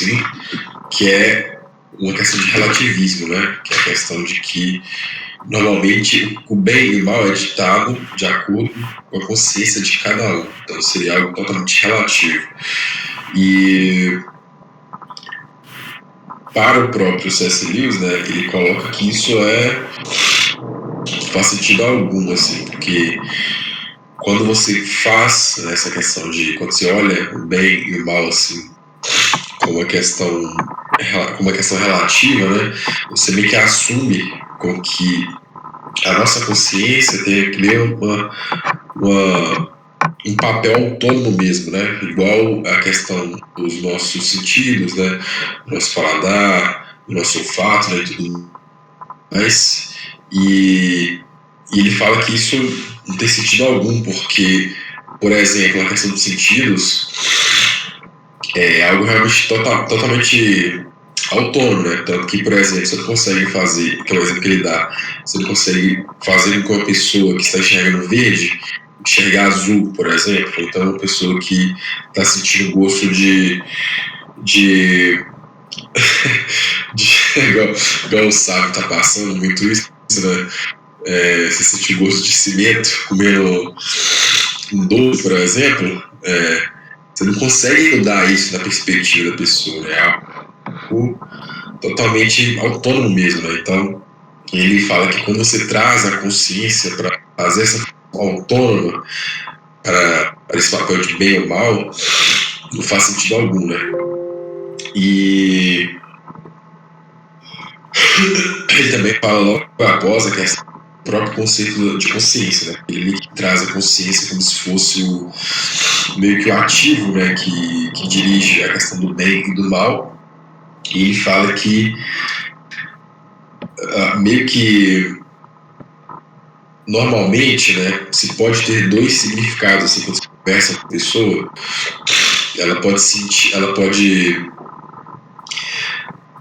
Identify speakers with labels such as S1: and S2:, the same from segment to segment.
S1: assim, que é uma questão de relativismo, né? Que é a questão de que normalmente o bem e o mal é ditado de acordo com a consciência de cada um. Então seria algo totalmente relativo. E para o próprio C.S. Lewis, né, ele coloca que isso faz sentido algum, assim, porque quando você faz essa questão de, quando você olha o bem e o mal, assim, como uma questão relativa, né, você meio que assume com que a nossa consciência tem que ter um papel autônomo mesmo, né? Igual a questão dos nossos sentidos, né? Nosso paladar, o nosso olfato, né? Tudo mais. E ele fala que isso não tem sentido algum, porque, por exemplo, a questão dos sentidos é algo realmente totalmente autônomo, né? Tanto que, por exemplo, você não consegue fazer, que é o exemplo que ele dá, você não consegue fazer com uma pessoa que está enxergando verde enxergar azul, por exemplo. Então, uma pessoa que está sentindo gosto de igual o sábio está passando muito isso, né? Você sentir gosto de cimento comendo um doce, por exemplo, você não consegue mudar isso na perspectiva da pessoa, né? É algo totalmente autônomo mesmo, né? Então, ele fala que quando você traz a consciência para fazer essa autônoma para esse papel de bem ou mal, não faz sentido algum, né? E ele também fala logo após a questão do próprio conceito de consciência, né? Ele traz a consciência como se fosse meio que o ativo, né? Que dirige a questão do bem e do mal. E ele fala que meio que normalmente, né, se pode ter dois significados, assim, quando você conversa com a pessoa, ela pode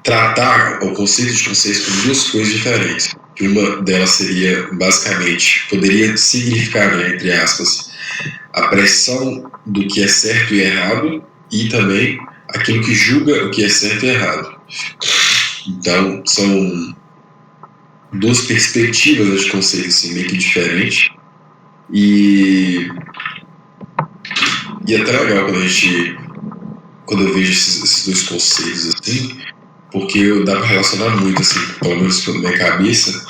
S1: tratar o conceito de consciência como duas coisas diferentes. Uma delas seria, basicamente, poderia significar, né, entre aspas, a pressão do que é certo e errado e também aquilo que julga o que é certo e errado. Então, são duas perspectivas de conceito assim, meio que diferentes. E é até legal quando eu vejo esses dois conceitos assim, porque dá para relacionar muito, assim, pelo menos na minha cabeça,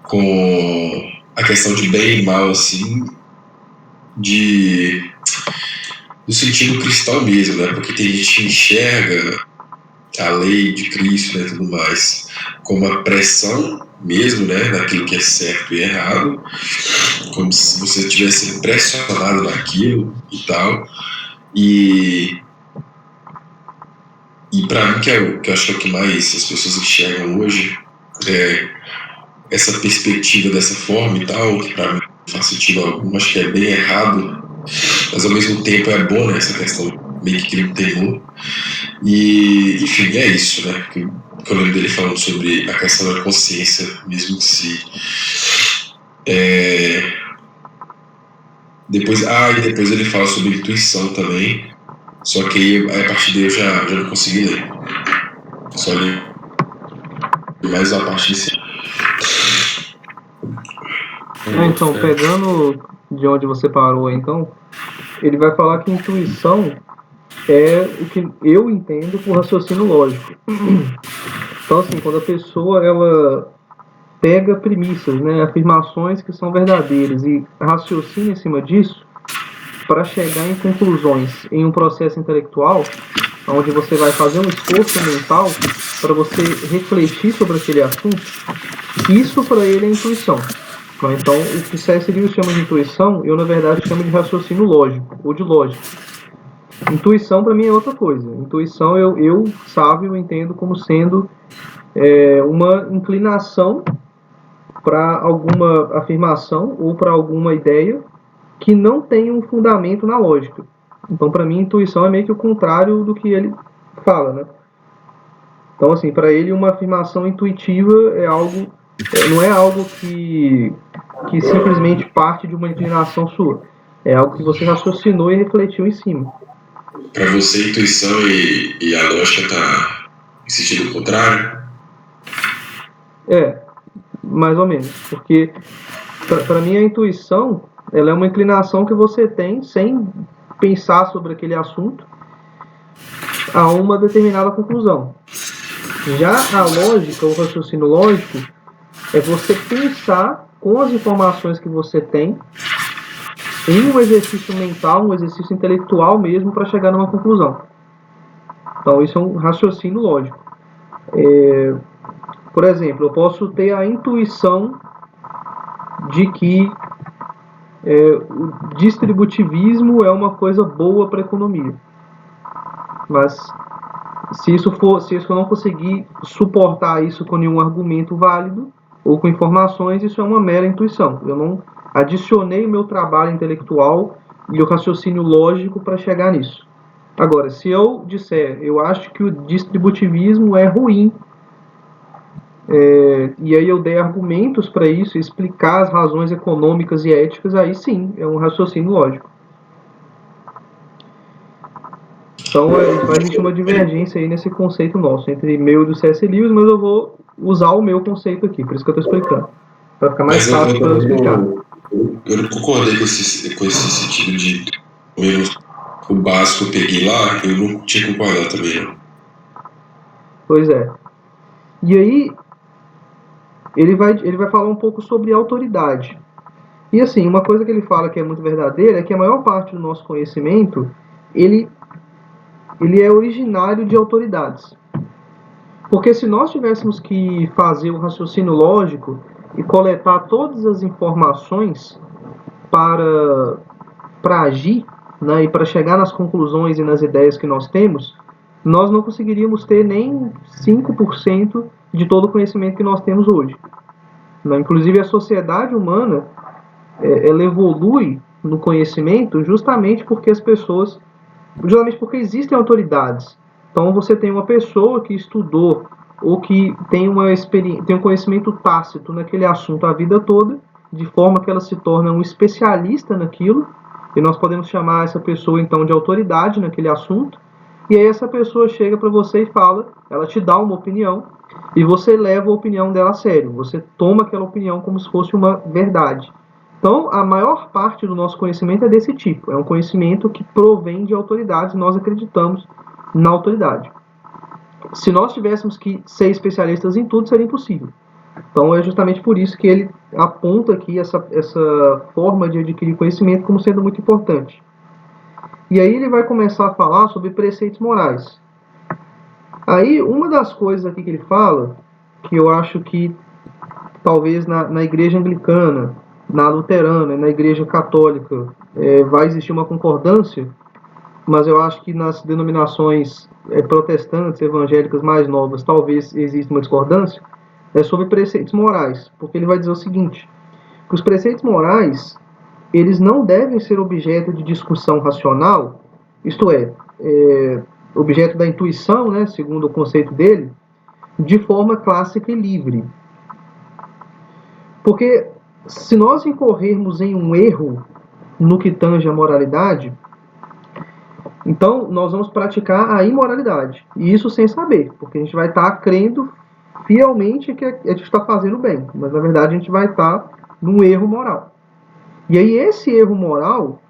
S1: com a questão de bem e mal, assim, do sentido cristão mesmo, né? Porque tem gente que enxerga a lei de Cristo, né, e tudo mais, como a pressão mesmo, né, daquilo que é certo e errado, como se você tivesse pressionado naquilo e tal. E para mim, que eu acho que é o que mais as pessoas enxergam hoje, é essa perspectiva dessa forma e tal, que para mim não faz sentido algum, acho que é bem errado, mas ao mesmo tempo é bom, né, essa questão meio que cria um temor. E, enfim, é isso, né, que eu lembro dele falando sobre a questão da consciência mesmo em si. Depois ele fala sobre intuição também, só que aí a partir daí eu já não consegui ler. Só li mais a parte desse.
S2: Então, pegando de onde você parou, então, ele vai falar que intuição é o que eu entendo por raciocínio lógico. Então, assim, quando a pessoa ela pega premissas, né, afirmações que são verdadeiras e raciocina em cima disso para chegar em conclusões em um processo intelectual, onde você vai fazer um esforço mental para você refletir sobre aquele assunto, isso para ele é intuição. Então, o que C.S. Lewis chama de intuição, eu na verdade chamo de raciocínio lógico, ou de lógica. Intuição para mim é outra coisa. Intuição sábio, entendo como sendo uma inclinação para alguma afirmação ou para alguma ideia que não tem um fundamento na lógica. Então, para mim, intuição é meio que o contrário do que ele fala, né? Então, assim, para ele, uma afirmação intuitiva é algo, não é algo que simplesmente parte de uma inclinação sua. É algo que você raciocinou e refletiu em cima.
S1: Para você, a intuição e a lógica tá em sentido contrário?
S2: Mais ou menos. Porque, para mim, a intuição ela é uma inclinação que você tem sem pensar sobre aquele assunto a uma determinada conclusão. Já a lógica, o raciocínio lógico, é você pensar com as informações que você tem em um exercício mental, um exercício intelectual mesmo, para chegar numa conclusão. Então, isso é um raciocínio lógico. Por exemplo, eu posso ter a intuição de que o distributivismo é uma coisa boa para a economia. Mas se eu não conseguir suportar isso com nenhum argumento válido ou com informações, isso é uma mera intuição. Eu não adicionei o meu trabalho intelectual e o raciocínio lógico para chegar nisso. Agora, se eu disser, eu acho que o distributivismo é ruim, e aí eu der argumentos para isso, explicar as razões econômicas e éticas, aí sim, é um raciocínio lógico. Então, vai existir uma divergência aí nesse conceito nosso, entre meu e do C.S. Lewis, mas eu vou usar o meu conceito aqui, por isso que eu estou explicando, para ficar mais fácil para eu explicar.
S1: Eu não concordei com esse sentido de, menos o básico eu peguei lá, eu não tinha concordado também, não.
S2: Pois é. E aí, ele vai falar um pouco sobre autoridade. E assim, uma coisa que ele fala que é muito verdadeira é que a maior parte do nosso conhecimento, ele é originário de autoridades. Porque se nós tivéssemos que fazer o raciocínio lógico e coletar todas as informações para agir, né, e para chegar nas conclusões e nas ideias que nós temos, nós não conseguiríamos ter nem 5% de todo o conhecimento que nós temos hoje. Né? Inclusive, a sociedade humana ela evolui no conhecimento justamente porque as pessoas, justamente porque existem autoridades. Então, você tem uma pessoa que estudou ou que tem tem um conhecimento tácito naquele assunto a vida toda, de forma que ela se torna um especialista naquilo, e nós podemos chamar essa pessoa então de autoridade naquele assunto. E aí essa pessoa chega para você e fala, ela te dá uma opinião e você leva a opinião dela a sério. Você toma aquela opinião como se fosse uma verdade. Então, a maior parte do nosso conhecimento é desse tipo. É um conhecimento que provém de autoridades e nós acreditamos na autoridade. Se nós tivéssemos que ser especialistas em tudo, seria impossível. Então, é justamente por isso que ele aponta aqui essa forma de adquirir conhecimento como sendo muito importante. E aí ele vai começar a falar sobre preceitos morais. Aí, uma das coisas aqui que ele fala, que eu acho que talvez na igreja anglicana, na luterana e na igreja católica vai existir uma concordância, mas eu acho que nas denominações protestantes, evangélicas mais novas, talvez exista uma discordância, é sobre preceitos morais, porque ele vai dizer o seguinte, que os preceitos morais, eles não devem ser objeto de discussão racional, isto é objeto da intuição, né, segundo o conceito dele, de forma clássica e livre. Porque se nós incorrermos em um erro no que tange a moralidade, então nós vamos praticar a imoralidade. E isso sem saber, porque a gente vai estar crendo fielmente que a gente está fazendo bem, mas na verdade a gente vai estar num erro moral. E aí esse erro moral,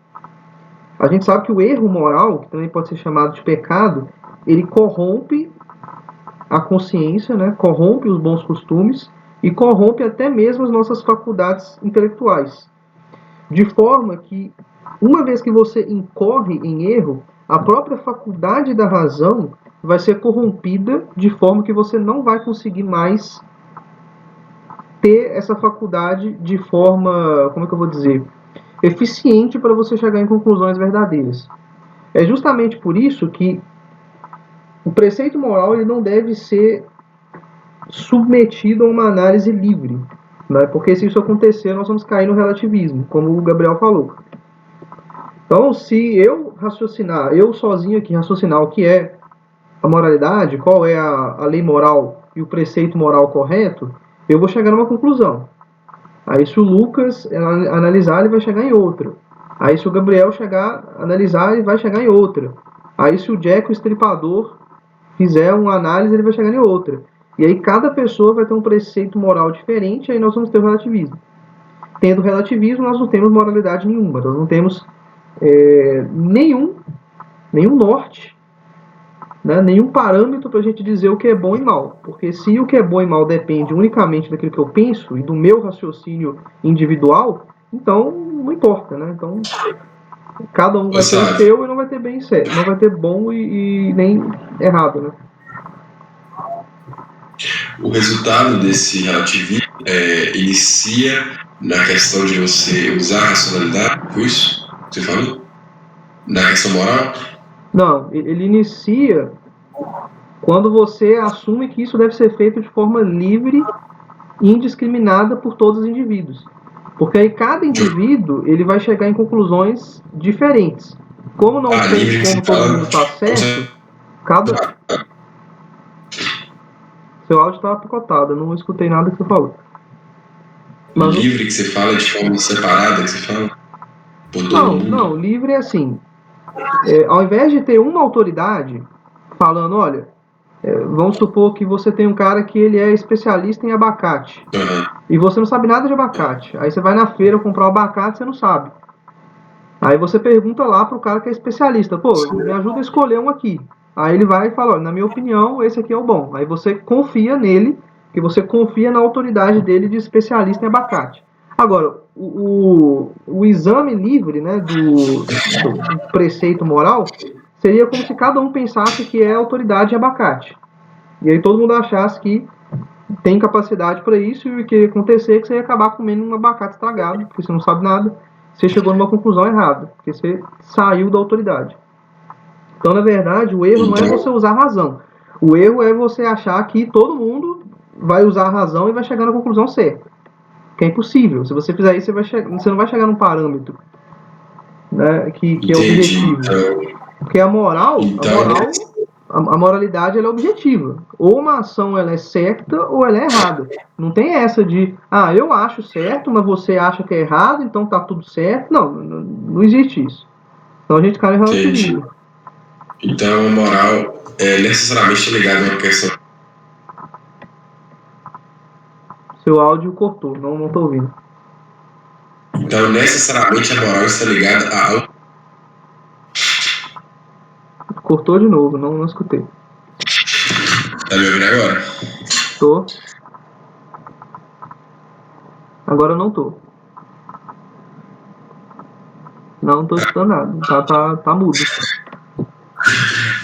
S2: a gente sabe que o erro moral, que também pode ser chamado de pecado, ele corrompe a consciência, né? Corrompe os bons costumes e corrompe até mesmo as nossas faculdades intelectuais. De forma que, uma vez que você incorre em erro, a própria faculdade da razão vai ser corrompida de forma que você não vai conseguir mais ter essa faculdade de forma, como é que eu vou dizer, eficiente para você chegar em conclusões verdadeiras. É justamente por isso que o preceito moral ele não deve ser submetido a uma análise livre, né? Porque se isso acontecer, nós vamos cair no relativismo, como o Gabriel falou. Então, se eu raciocinar, eu sozinho aqui raciocinar o que é a moralidade, qual é a lei moral e o preceito moral correto, eu vou chegar numa conclusão. Aí se o Lucas analisar, ele vai chegar em outra. Aí se o Gabriel chegar, analisar, ele vai chegar em outra. Aí se o Jack, o estripador, fizer uma análise, ele vai chegar em outra. E aí cada pessoa vai ter um preceito moral diferente, aí nós vamos ter o relativismo. Tendo relativismo, nós não temos moralidade nenhuma, nós não temos nenhum norte, né, nenhum parâmetro para a gente dizer o que é bom e mal. Porque se o que é bom e mal depende unicamente daquilo que eu penso e do meu raciocínio individual, então não importa, né? Então cada um vai ter o seu e não vai ter bem certo, não vai ter bom e nem errado, né?
S1: O resultado desse relativismo inicia na questão de você usar a racionalidade, foi isso que você falou? Na questão moral?
S2: Não, ele inicia quando você assume que isso deve ser feito de forma livre e indiscriminada por todos os indivíduos. Porque aí cada indivíduo ele vai chegar em conclusões diferentes. Como não tem como todo mundo estar certo, cada... Seu áudio estava picotado, eu não escutei nada que você falou.
S1: Mas livre que você fala de forma separada que você fala? Por todo mundo?
S2: Não, livre é assim. Ao invés de ter uma autoridade falando, olha, vamos supor que você tem um cara que ele é especialista em abacate. E você não sabe nada de abacate. Aí você vai na feira comprar um abacate e você não sabe. Aí você pergunta lá pro cara que é especialista, pô, me ajuda a escolher um aqui. Aí ele vai e fala, olha, na minha opinião, esse aqui é o bom. Aí você confia nele, que você confia na autoridade dele de especialista em abacate. Agora, o exame livre, né, do preceito moral seria como se cada um pensasse que é autoridade em abacate. E aí todo mundo achasse que tem capacidade para isso e o que ia acontecer é que você ia acabar comendo um abacate estragado, porque você não sabe nada, você chegou numa conclusão errada, porque você saiu da autoridade. Então, na verdade, o erro não é você usar a razão. O erro é você achar que todo mundo vai usar a razão e vai chegar na conclusão certa. Que é impossível. Se você fizer isso, você não vai chegar num parâmetro, né, que é objetivo. Porque a moralidade ela é objetiva. Ou uma ação ela é certa ou ela é errada. Não tem essa de, eu acho certo, mas você acha que é errado, então tá tudo certo. Não existe isso. Então a gente cai em relativismo.
S1: Então a moral é necessariamente ligada a uma questão.
S2: Seu áudio cortou, não tô ouvindo.
S1: Então necessariamente a moral está ligada a...
S2: Cortou de novo, não escutei.
S1: Tá me ouvindo agora?
S2: Tô. Agora eu não tô. Não tô escutando nada. Tá mudo.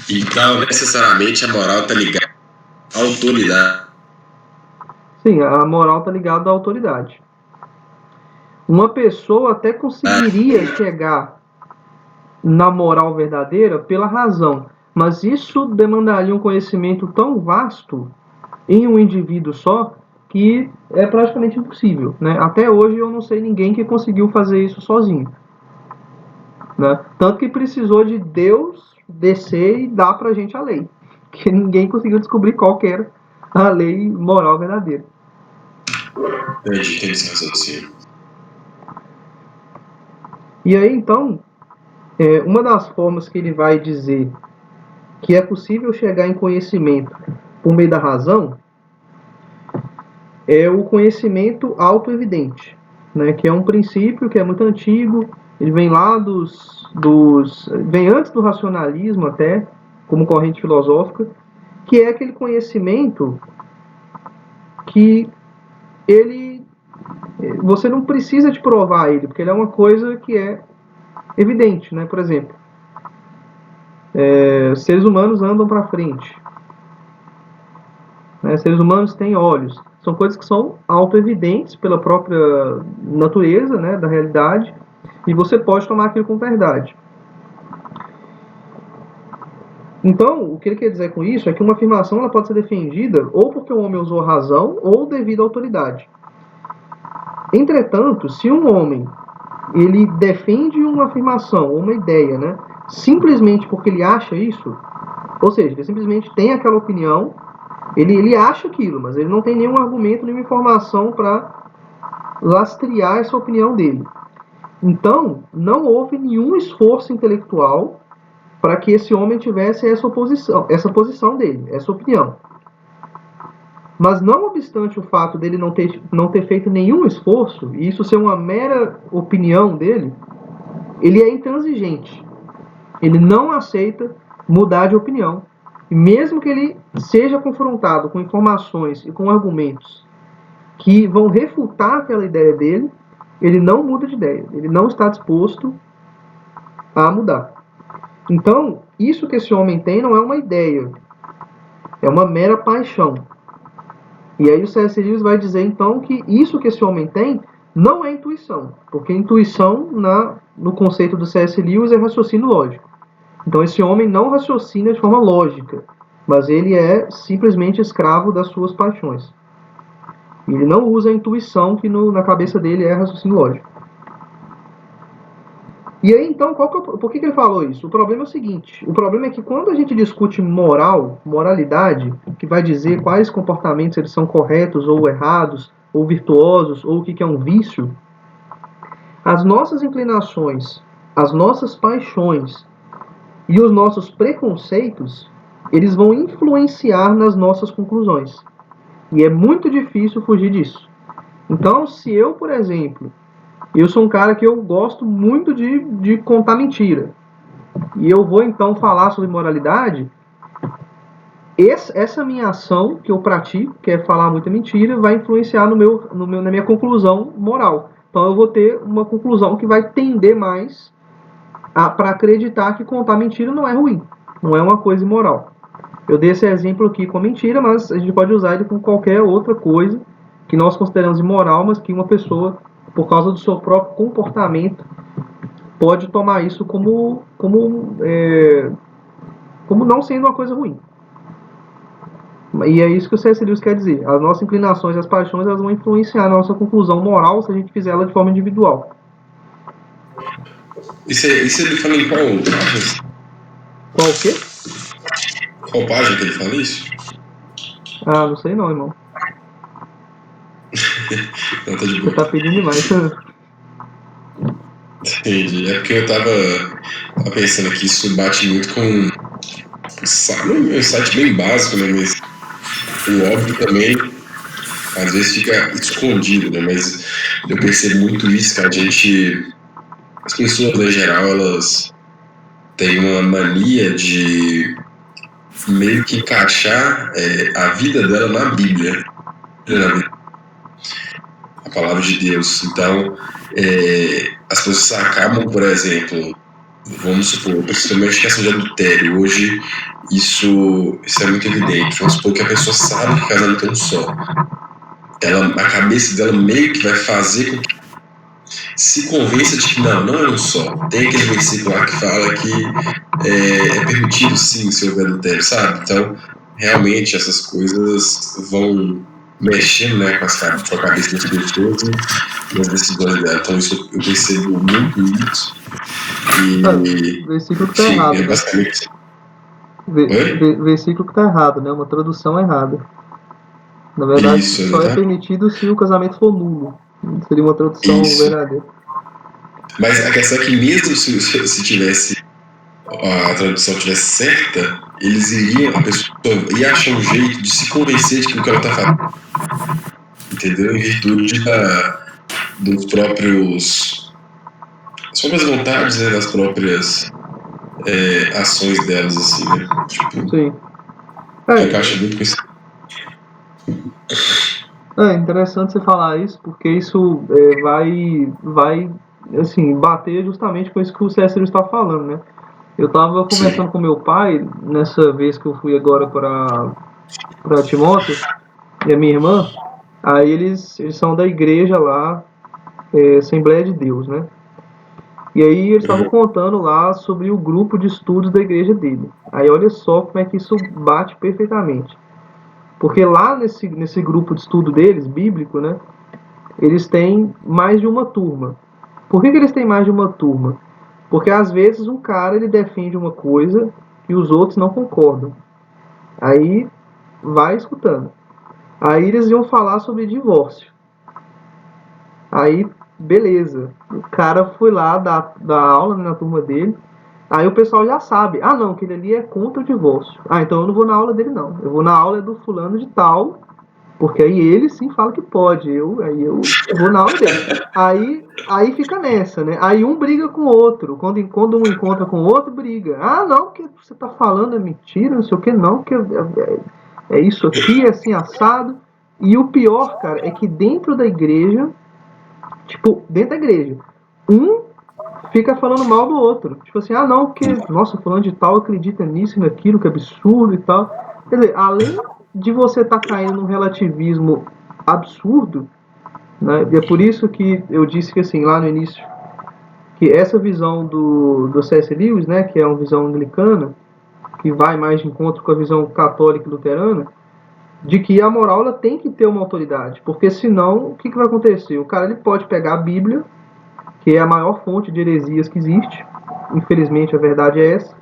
S1: Então, necessariamente, a moral está ligada à autoridade.
S2: Sim, a moral tá ligada à autoridade. Uma pessoa até conseguiria chegar na moral verdadeira pela razão, mas isso demandaria um conhecimento tão vasto em um indivíduo só que é praticamente impossível, né? Até hoje eu não sei ninguém que conseguiu fazer isso sozinho, né? Tanto que precisou de Deus descer e dar pra gente a lei, que ninguém conseguiu descobrir qual que era a lei moral verdadeira.
S1: Entendi esse raciocínio.
S2: E aí então, uma das formas que ele vai dizer que é possível chegar em conhecimento por meio da razão é o conhecimento autoevidente, né, que é um princípio que é muito antigo, ele vem lá vem antes do racionalismo até, como corrente filosófica, que é aquele conhecimento que você não precisa de provar ele, porque ele é uma coisa que é evidente, né? Por exemplo, seres humanos andam para frente, né? Seres humanos têm olhos, são coisas que são autoevidentes pela própria natureza, né, da realidade, e você pode tomar aquilo como verdade. Então, o que ele quer dizer com isso é que uma afirmação ela pode ser defendida ou porque o homem usou razão ou devido à autoridade. Entretanto, se um homem ele defende uma afirmação ou uma ideia, né, simplesmente porque ele acha isso, ou seja, ele simplesmente tem aquela opinião, ele acha aquilo, mas ele não tem nenhum argumento, nenhuma informação para lastrear essa opinião dele. Então, não houve nenhum esforço intelectual para que esse homem tivesse essa posição dele, essa opinião. Mas não obstante o fato dele não ter feito nenhum esforço, e isso ser uma mera opinião dele, ele é intransigente. Ele não aceita mudar de opinião. E mesmo que ele seja confrontado com informações e com argumentos que vão refutar aquela ideia dele, ele não muda de ideia. Ele não está disposto a mudar. Então, isso que esse homem tem não é uma ideia. É uma mera paixão. E aí o C.S. Lewis vai dizer, então, que isso que esse homem tem não é intuição. Porque intuição, no conceito do C.S. Lewis, é raciocínio lógico. Então esse homem não raciocina de forma lógica, mas ele é simplesmente escravo das suas paixões. Ele não usa a intuição que na cabeça dele é raciocínio lógico. E aí então, por que ele falou isso? O problema é o seguinte, o problema é que quando a gente discute moralidade, que vai dizer quais comportamentos eles são corretos ou errados, ou virtuosos, ou o que é um vício, as nossas inclinações, as nossas paixões e os nossos preconceitos, eles vão influenciar nas nossas conclusões. E é muito difícil fugir disso. Então, se eu, por exemplo, eu sou um cara que eu gosto muito de contar mentira, e eu vou então falar sobre moralidade, essa minha ação que eu pratico, que é falar muita mentira, vai influenciar na minha conclusão moral. Então eu vou ter uma conclusão que vai tender mais para acreditar que contar mentira não é ruim, não é uma coisa imoral. Eu dei esse exemplo aqui com a mentira, mas a gente pode usar ele com qualquer outra coisa que nós consideramos imoral, mas que uma pessoa, por causa do seu próprio comportamento, pode tomar isso como não sendo uma coisa ruim. E é isso que o C.S. Lewis quer dizer. As nossas inclinações e as paixões, elas vão influenciar a nossa conclusão moral se a gente fizer ela de forma individual.
S1: Isso ele fala em qual página?
S2: Qual o quê?
S1: Qual página que ele fala isso?
S2: Ah, não sei não, irmão.
S1: Não, tá de boa.
S2: Você tá pedindo demais.
S1: Entendi. É porque eu tava pensando que isso bate muito com um site bem básico, né? Mas o óbvio também às vezes fica escondido, né? Mas eu percebo muito isso, cara. As pessoas, em geral, elas têm uma mania de meio que encaixar a vida dela na Bíblia, a palavra de Deus. Então, as pessoas acabam, por exemplo, vamos supor, principalmente questão de adultério. Hoje, isso é muito evidente. Vamos supor que a pessoa sabe que o casamento é um só. A cabeça dela meio que vai fazer com que se convença de que não é um só. Tem aquele versículo lá que fala que é permitido sim ser adultério, sabe? Então, realmente, essas coisas vão mexendo, né, com a cabeça das pessoas e nas decisões dela. Então, isso, eu percebo muito isso. E
S2: versículo que tá errado, né?
S1: basicamente...
S2: Versículo que tá errado, né? Uma tradução errada. Na verdade,
S1: isso,
S2: só é permitido se o casamento for nulo. Seria uma tradução verdadeira.
S1: Mas a questão é que mesmo se tivesse a tradução tivesse certa, a pessoa ia achar um jeito de se convencer de que o que ela tá fazendo, entendeu? Em virtude dos próprios, das próprias vontades, né? Das próprias ações delas, assim, né? Tipo,
S2: sim.
S1: Encaixa muito com isso.
S2: É interessante você falar isso, porque isso vai assim, bater justamente com isso que o C.S. Lewis está falando, né? Eu estava conversando com meu pai, nessa vez que eu fui agora para Timóteo, e a minha irmã, aí eles são da igreja lá, Assembleia de Deus, né? E aí eles estavam contando lá sobre o grupo de estudos da igreja dele. Aí olha só como é que isso bate perfeitamente. Porque lá nesse grupo de estudo deles, bíblico, né? Eles têm mais de uma turma. Por que eles têm mais de uma turma? Porque às vezes um cara ele defende uma coisa e os outros não concordam. Aí vai escutando. Aí eles iam falar sobre divórcio. Aí, beleza. O cara foi lá dar aula, né, na turma dele. Aí o pessoal já sabe, ah não, que ele ali é contra o divórcio. Ah, então eu não vou na aula dele não. Eu vou na aula do fulano de tal, porque aí ele sim fala que pode. Aí eu vou na aula dele. Aí fica nessa, né? Aí um briga com o outro. Quando um encontra com o outro, briga. Ah, não, que você tá falando é mentira, não sei o que, não, que é isso aqui, é assim assado. E o pior, cara, é que dentro da igreja, tipo, dentro da igreja, um fica falando mal do outro. Tipo assim, ah não, porque, nossa, fulano de tal acredita nisso e naquilo, que absurdo e tal. Quer dizer, além de você estar caindo num relativismo absurdo, né, e é por isso que eu disse que assim, lá no início, que essa visão do C.S. Lewis, né, que é uma visão anglicana, que vai mais de encontro com a visão católica e luterana, de que a moral ela tem que ter uma autoridade, porque senão o que vai acontecer? O cara ele pode pegar a Bíblia, que é a maior fonte de heresias que existe, infelizmente a verdade é essa.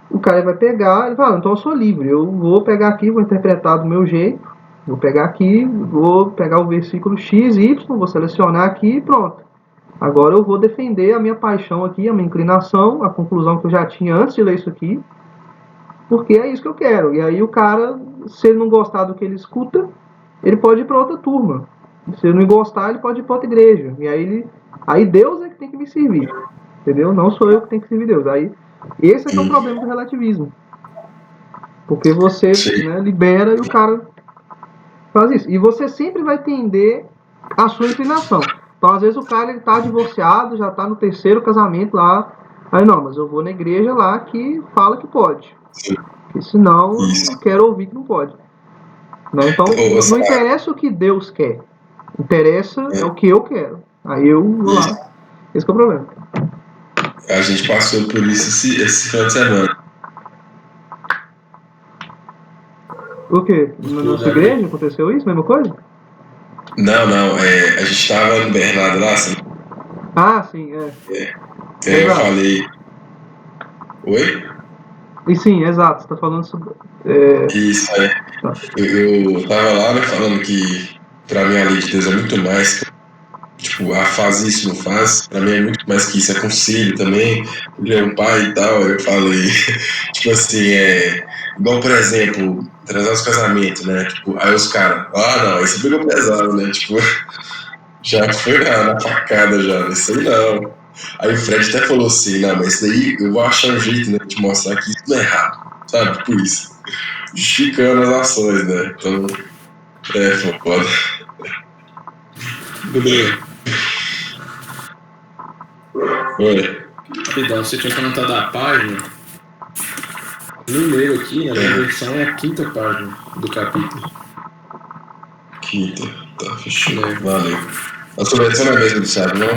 S2: O cara vai pegar e fala, então eu sou livre, eu vou pegar aqui, vou interpretar do meu jeito, vou pegar aqui, vou pegar o versículo X, Y, vou selecionar aqui e pronto. Agora eu vou defender a minha paixão aqui, a minha inclinação, a conclusão que eu já tinha antes de ler isso aqui, porque é isso que eu quero. E aí o cara, se ele não gostar do que ele escuta, ele pode ir para outra turma. Se ele não gostar, ele pode ir para outra igreja. E aí Deus é que tem que me servir. Entendeu? Não sou eu que tenho que servir Deus. Aí esse é que é o problema do relativismo. Porque você,
S1: Sim.
S2: né, libera e o cara faz isso. E você sempre vai tender a sua inclinação. Então, às vezes, o cara ele tá divorciado, já tá no terceiro casamento lá. Aí, não, mas eu vou na igreja lá que fala que pode.
S1: Sim.
S2: Porque senão, eu
S1: Isso.
S2: não quero ouvir que não pode. Né? Então,
S1: Ô,
S2: não
S1: Oscar,
S2: interessa o que Deus quer. Interessa é o que eu quero. Aí eu vou
S1: isso.
S2: lá. Esse é o problema.
S1: A gente passou por isso esse final de semana.
S2: O quê? Na
S3: Do
S2: nossa
S3: Davi.
S2: igreja aconteceu isso? Mesma coisa?
S1: Não, não, a gente tava no Bernardo lá, assim,
S2: Ah, sim, é.
S1: eu
S2: Exato.
S1: falei, oi?
S2: E sim, exato. Você tá falando sobre.
S1: Isso, aí.
S2: Tá.
S1: Eu tava lá, né, falando que pra mim a lei de Deus é muito mais, tipo, faz isso, não faz, pra mim é muito mais que isso, é conselho também, ele é um pai e tal, eu falei, tipo assim, igual, por exemplo, transar os casamentos, né, tipo, aí os caras, não, isso pegou pesado, né, tipo, já foi na facada já, isso aí não. Aí o Fred até falou assim, não, mas isso daí eu vou achar um jeito, né, de te mostrar que isso não é errado, sabe, tipo isso, justificando as ações, né, então, foda.
S3: Gabriel,
S1: Oi.
S3: rapidão, você tinha comentado a página. No meu aqui, na minha versão, é a quinta página do capítulo.
S1: Quinta, tá, fechou,
S3: É.
S1: valeu. A sua versão não é a mesma do Thiago, não?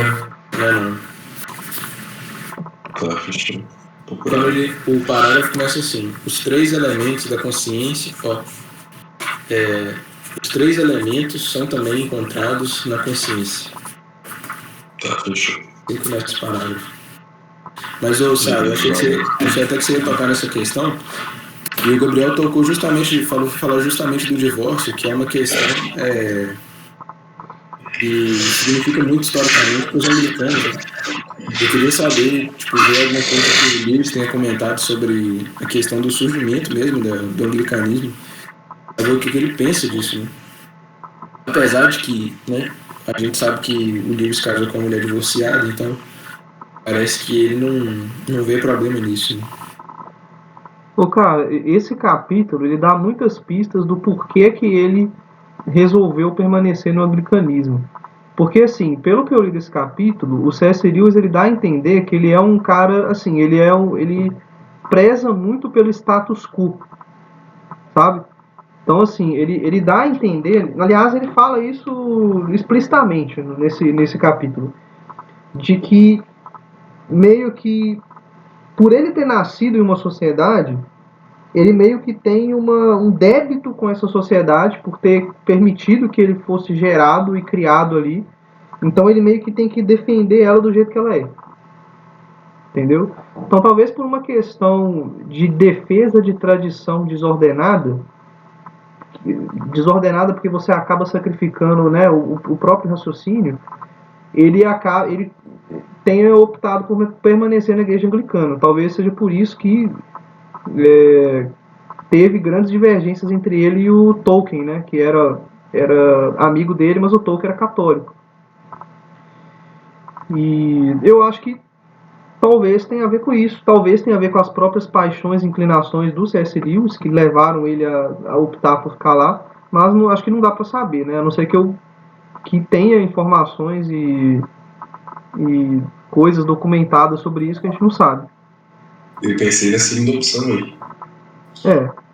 S3: Não é não.
S1: Tá, fechou.
S3: Quando o parágrafo começa assim: os três elementos da consciência, os três elementos são também encontrados na consciência.
S1: Tá, fechou.
S3: Assim começa o parágrafo. Mas, Sábio, eu achei até que você ia tocar nessa questão. E o Gabriel tocou justamente, falou justamente do divórcio, que é uma questão que significa muito historicamente para os americanos. Né? Eu queria saber, tipo, ver alguma coisa que o Lewis tenha comentado sobre a questão do surgimento mesmo do anglicanismo, saber o que ele pensa disso, né? Apesar de que, né, a gente sabe que o Lewis casou com uma mulher divorciada, então parece que ele não vê problema nisso, né?
S2: Ô, cara, esse capítulo ele dá muitas pistas do porquê que ele resolveu permanecer no anglicanismo. Porque, assim, pelo que eu li desse capítulo, o C.S. Lewis ele dá a entender que ele é um cara, assim, ele preza muito pelo status quo, sabe? Então, assim, ele dá a entender, aliás, ele fala isso explicitamente nesse capítulo, de que meio que por ele ter nascido em uma sociedade, ele meio que tem um débito com essa sociedade por ter permitido que ele fosse gerado e criado ali. Então ele meio que tem que defender ela do jeito que ela é. Entendeu? Então talvez por uma questão de defesa de tradição desordenada porque você acaba sacrificando, né, o próprio raciocínio, ele tenha optado por permanecer na igreja anglicana. Talvez seja por isso que teve grandes divergências entre ele e o Tolkien, né, que era amigo dele, mas o Tolkien era católico. E eu acho que talvez tenha a ver com isso, talvez tenha a ver com as próprias paixões e inclinações do C.S. Lewis, que levaram ele a optar por ficar lá, mas não, acho que não dá para saber, né, a não ser que tenha informações e coisas documentadas sobre isso que a gente não sabe.
S1: Eu pensei na segunda opção aí.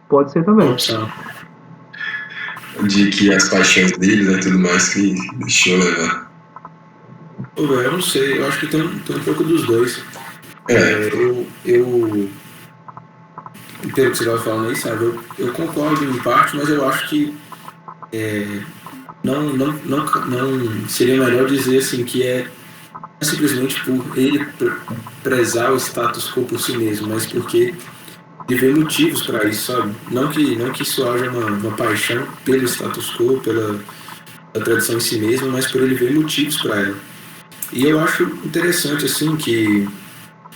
S2: Pode ser também.
S3: Opção.
S1: De que as paixões dele, né, tudo mais que deixou levar.
S3: Eu não sei, eu acho que tem um pouco dos dois. Eu pelo que você vai falando aí, sabe, eu concordo em parte, mas eu acho que não seria melhor dizer assim que é simplesmente por ele prezar o status quo por si mesmo, mas porque ele vê motivos para isso, sabe? Não que isso haja uma paixão pelo status quo, pela tradição em si mesma, mas por ele ver motivos para ela. E eu acho interessante, assim, que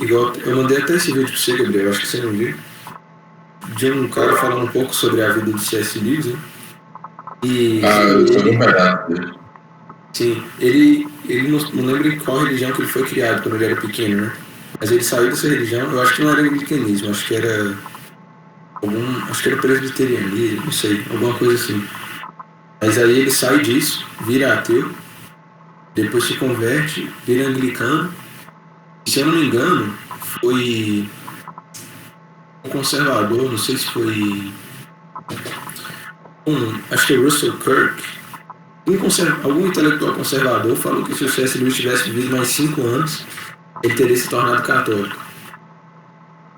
S3: igual, eu mandei até esse vídeo para você, Gabriel, acho que você não viu, de um cara falando um pouco sobre a vida de C.S. Lewis, né?
S1: Eu tô no pedaço dele.
S3: Sim, ele não lembro em qual religião que ele foi criado quando ele era pequeno, né? Mas ele saiu dessa religião, eu acho que não era anglicanismo, acho que era presbiterianismo, não sei, alguma coisa assim. Mas aí ele sai disso, vira ateu, depois se converte, vira anglicano, e se eu não me engano, foi um conservador, não sei se foi acho que é Russell Kirk, algum intelectual conservador falou que se o C.S. Lewis tivesse vivido mais 5 anos, ele teria se tornado católico.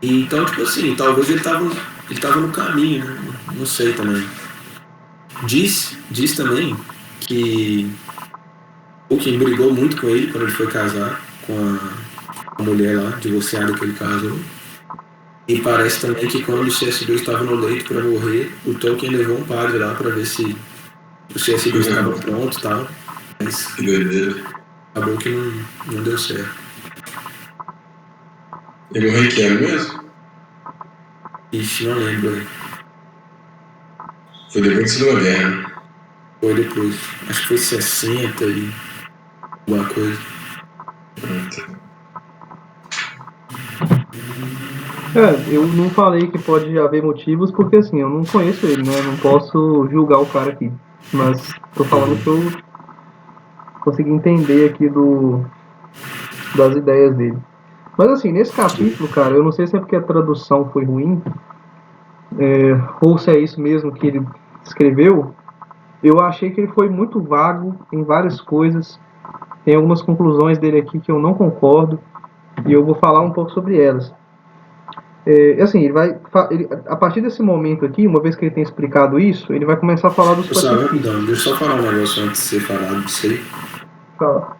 S3: E, então, tipo assim, talvez ele tava no caminho, né? Não sei também. Diz também que o Tolkien brigou muito com ele quando ele foi casar com a mulher lá, divorciada que ele casou. E parece também que quando o C.S. Lewis estava no leito para morrer, o Tolkien levou um padre lá para ver se o C.S. Lewis estava pronto e tal. Mas acabou que não deu certo.
S1: Ele morreu em que ano mesmo?
S3: Ixi, não lembro.
S1: Foi depois da Segunda Guerra.
S3: Foi depois. Acho que foi 60 e alguma coisa.
S2: Eu não falei que pode haver motivos porque assim, eu não conheço ele, né? Não posso julgar o cara aqui. Mas tô falando que eu consegui entender aqui das ideias dele. Mas assim, nesse capítulo, cara, eu não sei se é porque a tradução foi ruim, ou se é isso mesmo que ele escreveu, eu achei que ele foi muito vago em várias coisas. Tem algumas conclusões dele aqui que eu não concordo, e eu vou falar um pouco sobre elas. Assim, a partir desse momento aqui, uma vez que ele tem explicado isso, ele vai começar a falar dos pacifistas.
S3: Deixa eu só falar um negócio antes de você falar disso aí.
S2: Fala.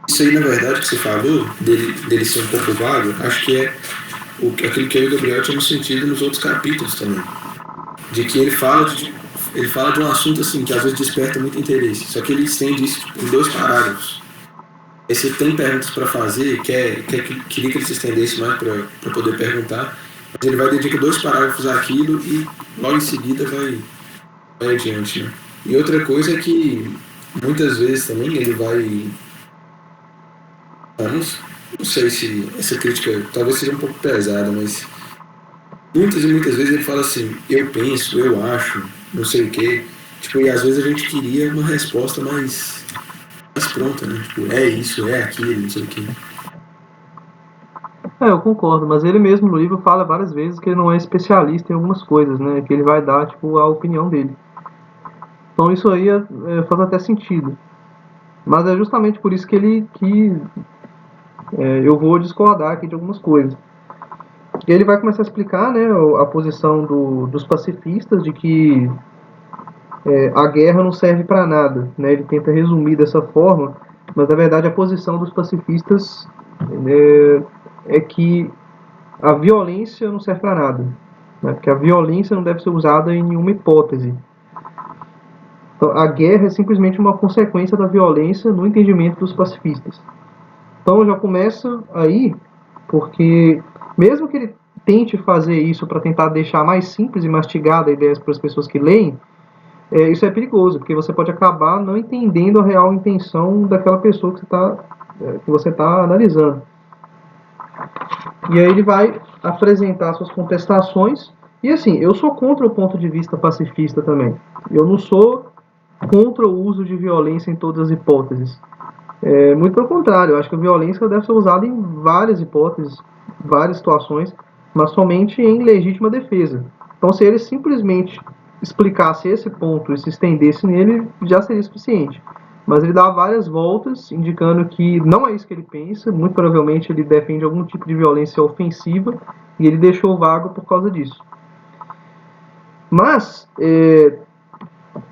S3: Isso aí, na verdade, que você falou, dele ser um pouco vago, acho que é aquilo que eu e o Gabriel tínhamos sentido nos outros capítulos também. De que ele fala de um assunto assim, que às vezes desperta muito interesse, só que ele estende isso em 2 parágrafos. E se tem perguntas para fazer, queria que ele se estendesse mais para poder perguntar, mas ele vai dedicar 2 parágrafos àquilo e logo em seguida vai adiante, né? E outra coisa é que muitas vezes também ele vai... não sei se essa crítica talvez seja um pouco pesada, mas muitas e muitas vezes ele fala assim, eu penso, eu acho, não sei o quê, tipo, e às vezes a gente queria uma resposta mais pronta, né? Tipo, é isso, é aquilo, não sei o quê.
S2: Eu concordo, mas ele mesmo no livro fala várias vezes que ele não é especialista em algumas coisas, né? Que ele vai dar, tipo, a opinião dele. Então isso aí faz até sentido. Mas é justamente por isso que eu vou discordar aqui de algumas coisas. Ele vai começar a explicar, né, a posição dos pacifistas de que a guerra não serve para nada, né? Ele tenta resumir dessa forma, mas na verdade a posição dos pacifistas é que a violência não serve para nada, né? Porque a violência não deve ser usada em nenhuma hipótese. Então, a guerra é simplesmente uma consequência da violência no entendimento dos pacifistas. Então já começa aí, porque mesmo que ele tente fazer isso para tentar deixar mais simples e mastigada a ideia para as pessoas que leem, isso é perigoso, porque você pode acabar não entendendo a real intenção daquela pessoa que você está analisando. E aí ele vai apresentar suas contestações. E assim, eu sou contra o ponto de vista pacifista também. Eu não sou contra o uso de violência em todas as hipóteses. Muito pelo contrário, eu acho que a violência deve ser usada em várias hipóteses, várias situações, mas somente em legítima defesa. Então, se ele simplesmente explicasse esse ponto e se estendesse nele, já seria suficiente. Mas ele dá várias voltas, indicando que não é isso que ele pensa, muito provavelmente ele defende algum tipo de violência ofensiva, e ele deixou vago por causa disso. Mas,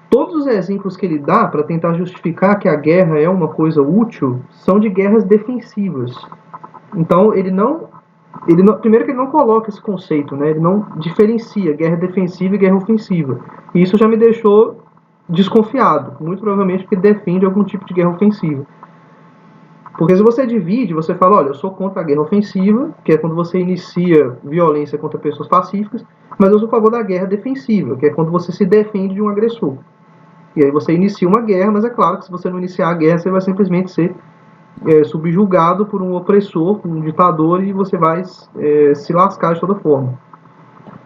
S2: todos os exemplos que ele dá para tentar justificar que a guerra é uma coisa útil são de guerras defensivas. Então, primeiro que ele não coloca esse conceito, né? Ele não diferencia guerra defensiva e guerra ofensiva. E isso já me deixou desconfiado, muito provavelmente porque defende algum tipo de guerra ofensiva. Porque se você divide, você fala, olha, eu sou contra a guerra ofensiva, que é quando você inicia violência contra pessoas pacíficas, mas eu sou a favor da guerra defensiva, que é quando você se defende de um agressor. E aí você inicia uma guerra, mas é claro que se você não iniciar a guerra, você vai simplesmente ser subjugado por um opressor, por um ditador, e você vai se lascar de toda forma.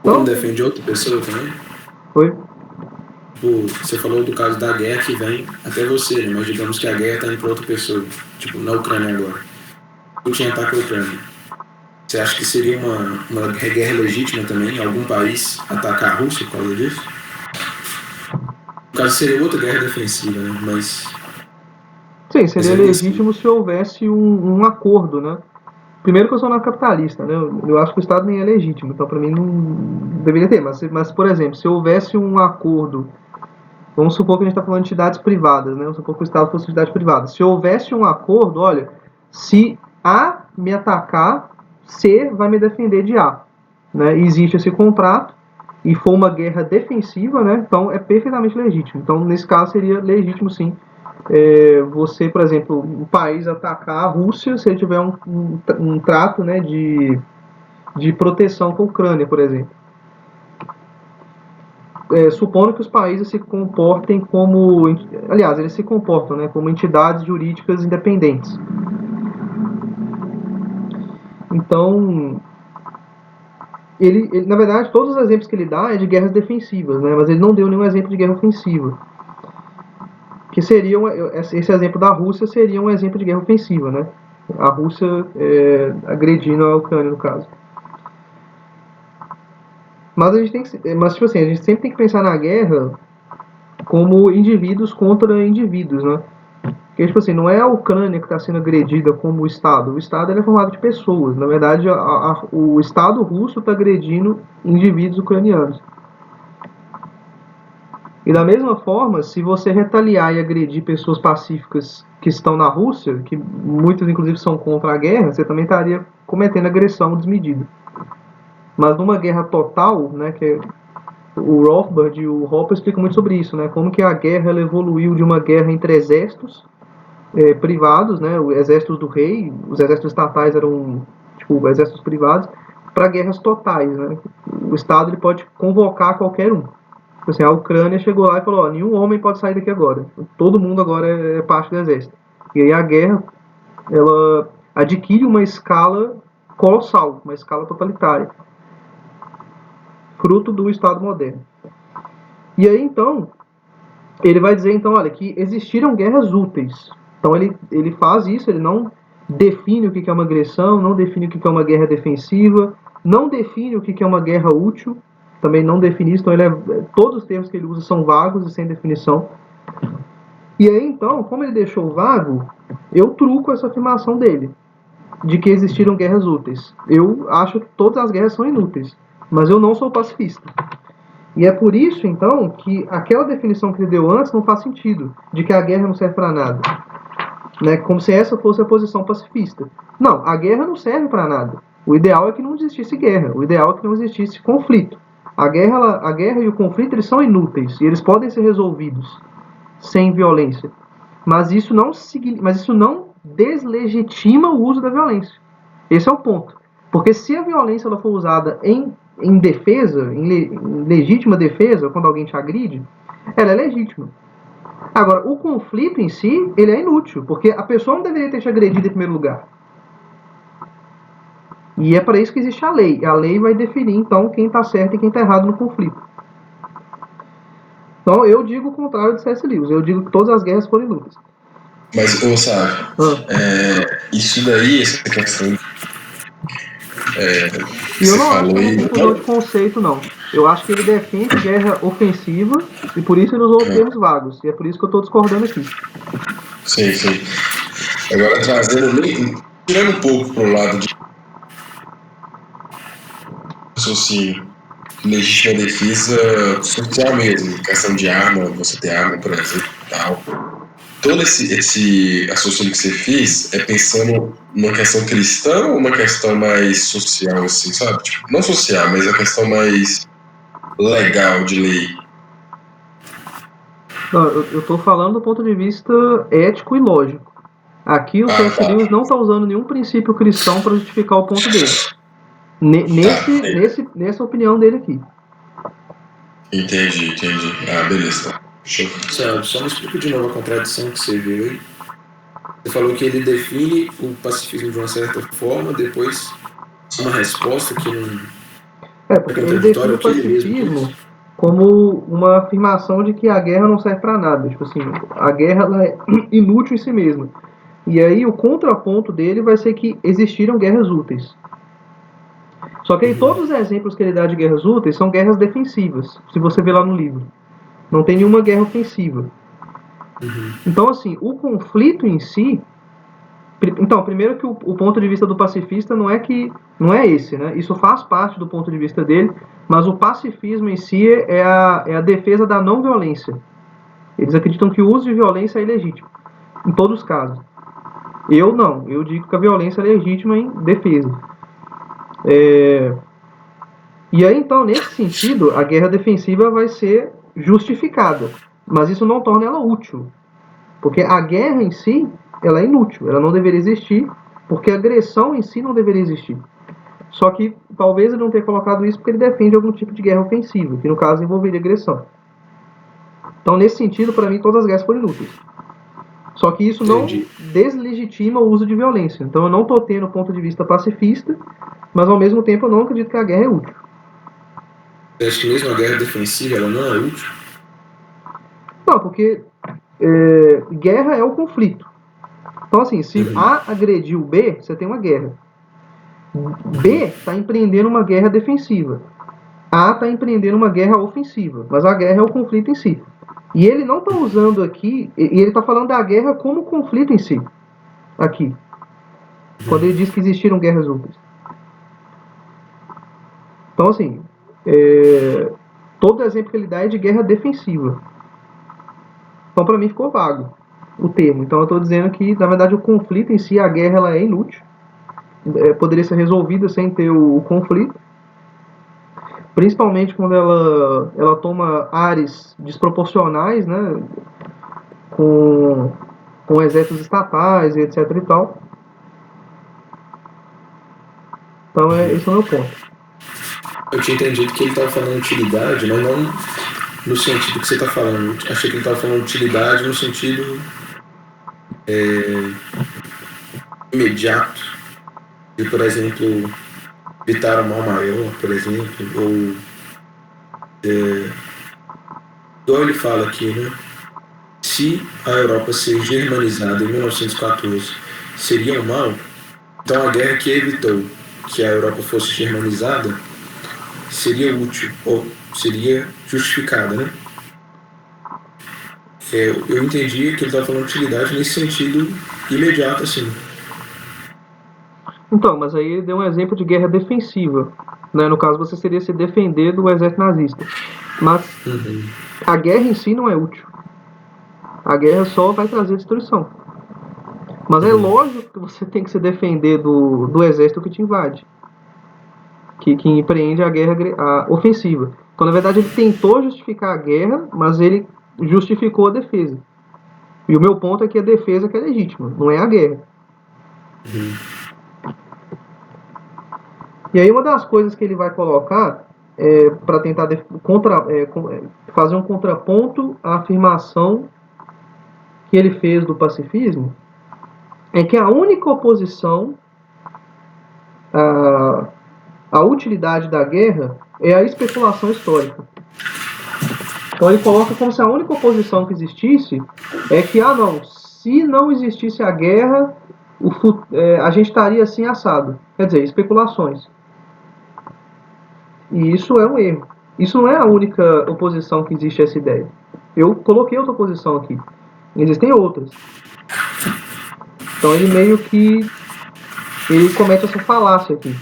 S3: Então, não defende outra pessoa também?
S2: Foi?
S3: Você falou do caso da guerra que vem até você, né? Mas digamos que a guerra está indo para outra pessoa, tipo na Ucrânia agora. Putin ataca a Ucrânia. Você acha que seria uma guerra legítima também, algum país atacar a Rússia por causa disso? No caso seria outra guerra defensiva, né? Mas...
S2: Sim, seria legítimo se houvesse um acordo, né? Primeiro que eu sou anarcapitalista, né? Eu acho que o Estado nem é legítimo, então para mim não deveria ter. Mas, por exemplo, se houvesse um acordo, vamos supor que a gente está falando de entidades privadas, né? Vamos supor que o Estado fosse entidade privada. Se houvesse um acordo, olha, se A me atacar, C vai me defender de A. Né? E existe esse contrato, e for uma guerra defensiva, né? Então é perfeitamente legítimo. Então, nesse caso, seria legítimo, sim, você, por exemplo, um país atacar a Rússia se ele tiver um trato, né, de proteção com a Ucrânia, por exemplo. Supondo que os países se comportem como... Aliás, eles se comportam, né, como entidades jurídicas independentes. Então, na verdade, todos os exemplos que ele dá é de guerras defensivas, né, mas ele não deu nenhum exemplo de guerra ofensiva. Que seria esse exemplo da Rússia seria um exemplo de guerra ofensiva, né? A Rússia agredindo a Ucrânia, no caso. Mas tipo assim, a gente sempre tem que pensar na guerra como indivíduos contra indivíduos, né? Porque, tipo assim, não é a Ucrânia que está sendo agredida como o Estado. O Estado é formado de pessoas. Na verdade, o Estado russo está agredindo indivíduos ucranianos. E da mesma forma, se você retaliar e agredir pessoas pacíficas que estão na Rússia, que muitas inclusive são contra a guerra, você também estaria cometendo agressão desmedida. Mas numa guerra total, né, que o Rothbard e o Hopper explicam muito sobre isso, né, como que a guerra ela evoluiu de uma guerra entre exércitos privados, né, os exércitos do rei, os exércitos estatais eram tipo exércitos privados, para guerras totais, né. O Estado ele pode convocar qualquer um. Assim, a Ucrânia chegou lá e falou, nenhum homem pode sair daqui agora. Todo mundo agora é parte do exército. E aí a guerra, ela adquire uma escala colossal, uma escala totalitária. Fruto do Estado moderno. E aí, então, ele vai dizer, então, olha, que existiram guerras úteis. Então ele faz isso, ele não define o que é uma agressão, não define o que é uma guerra defensiva, não define o que é uma guerra útil, também não define isso, então todos os termos que ele usa são vagos e sem definição. E aí, então, como ele deixou vago, eu truco essa afirmação dele, de que existiram guerras úteis. Eu acho que todas as guerras são inúteis, mas eu não sou pacifista. E é por isso, então, que aquela definição que ele deu antes não faz sentido, de que a guerra não serve para nada. Né? Como se essa fosse a posição pacifista. Não, a guerra não serve para nada. O ideal é que não existisse guerra, o ideal é que não existisse conflito. A guerra e o conflito eles são inúteis e eles podem ser resolvidos sem violência. Mas isso não deslegitima o uso da violência. Esse é o ponto. Porque se a violência ela for usada em defesa, em legítima defesa, quando alguém te agride, ela é legítima. Agora, o conflito em si, ele é inútil, porque a pessoa não deveria ter te agredido em primeiro lugar. E é para isso que existe a lei. A lei vai definir, então, quem está certo e quem está errado no conflito. Então, eu digo o contrário de C.S. Lewis. Eu digo que todas as guerras foram inúteis.
S1: Mas, ô, sabe, isso daí, essa questão que
S2: E eu
S1: você
S2: não acho
S1: falou
S2: que é uma
S1: aí,
S2: confusão de conceito, não. Eu acho que ele defende guerra ofensiva e por isso ele usou termos vagos. E é por isso que eu estou discordando aqui.
S1: sim. Agora, tirando um pouco pro lado de raciocínio, legítima defesa social mesmo, questão de arma, você ter arma, por exemplo, e tal. Todo esse raciocínio que você fez é pensando numa questão cristã ou uma questão mais social, assim, sabe? Tipo, não social, mas a questão mais legal de lei.
S2: Não, eu estou falando do ponto de vista ético e lógico. Aqui o C.S.
S1: Tá.
S2: Lewis não está usando nenhum princípio cristão para justificar o ponto dele. Nessa opinião dele aqui.
S1: Entendi. Ah, beleza. Show.
S3: Só me explica de novo a contradição que você viu aí. Você falou que ele define o pacifismo de uma certa forma, depois uma resposta que não
S2: Porque ele define o pacifismo como uma afirmação de que a guerra não serve para nada. Tipo assim, a guerra ela é inútil em si mesma. E aí o contraponto dele vai ser que existiram guerras úteis. Só que aí todos os exemplos que ele dá de guerras úteis são guerras defensivas, se você ver lá no livro. Não tem nenhuma guerra ofensiva. Então, assim, o conflito em si... Então, primeiro que o ponto de vista do pacifista não é esse, né? Isso faz parte do ponto de vista dele, mas o pacifismo em si é a defesa da não violência. Eles acreditam que o uso de violência é ilegítimo, em todos os casos. Eu não, eu digo que a violência é legítima em defesa. E aí, então, nesse sentido, a guerra defensiva vai ser justificada, mas isso não torna ela útil, porque a guerra em si, ela é inútil, ela não deveria existir, porque a agressão em si não deveria existir. Só que talvez ele não tenha colocado isso porque ele defende algum tipo de guerra ofensiva, que no caso envolveria agressão. Então, nesse sentido, para mim, todas as guerras foram inúteis. Só que isso não deslegitima o uso de violência. Então, eu não estou tendo ponto de vista pacifista, mas ao mesmo tempo eu não acredito que a guerra é útil.
S3: Você acha que mesmo a guerra defensiva ela não é útil?
S2: Não, porque guerra é o conflito. Então, assim, se A agrediu B, você tem uma guerra. B está empreendendo uma guerra defensiva. A está empreendendo uma guerra ofensiva. Mas a guerra é o conflito em si. E ele não está usando aqui... E ele está falando da guerra como conflito em si. Aqui. Quando ele diz que existiram guerras úteis. Então, assim... todo exemplo que ele dá é de guerra defensiva. Então, para mim, ficou vago o termo. Então, eu estou dizendo que, na verdade, o conflito em si, a guerra, ela é inútil. Poderia ser resolvida sem ter o conflito. Principalmente quando ela toma ares desproporcionais, né? Com exércitos estatais e etc e tal. Então, esse é o meu ponto.
S3: Eu tinha entendido que ele estava falando utilidade, mas não no sentido que você está falando. Achei que ele estava falando utilidade no sentido imediato. De, por exemplo, evitar o mal maior, por exemplo, ou igual ele fala aqui, né? Se a Europa ser germanizada em 1914 seria um mal, então a guerra que evitou que a Europa fosse germanizada seria útil, ou seria justificada, né? Eu entendi que ele estava falando de utilidade nesse sentido imediato, assim.
S2: Então, mas aí ele deu um exemplo de guerra defensiva. Né? No caso, você seria se defender do exército nazista. Mas a guerra em si não é útil. A guerra só vai trazer destruição. Mas é lógico que você tem que se defender do exército que te invade. Que empreende a guerra ofensiva. Então, na verdade, ele tentou justificar a guerra, mas ele justificou a defesa. E o meu ponto é que a defesa que é legítima, não é a guerra. E aí uma das coisas que ele vai colocar para tentar fazer um contraponto à afirmação que ele fez do pacifismo é que a única oposição à utilidade da guerra é a especulação histórica. Então ele coloca como se a única oposição que existisse é que, se não existisse a guerra, a gente estaria assim assado. Quer dizer, especulações. E isso é um erro. Isso não é a única oposição que existe a essa ideia. Eu coloquei outra oposição aqui. Existem outras. Então ele meio que comete essa falácia aqui.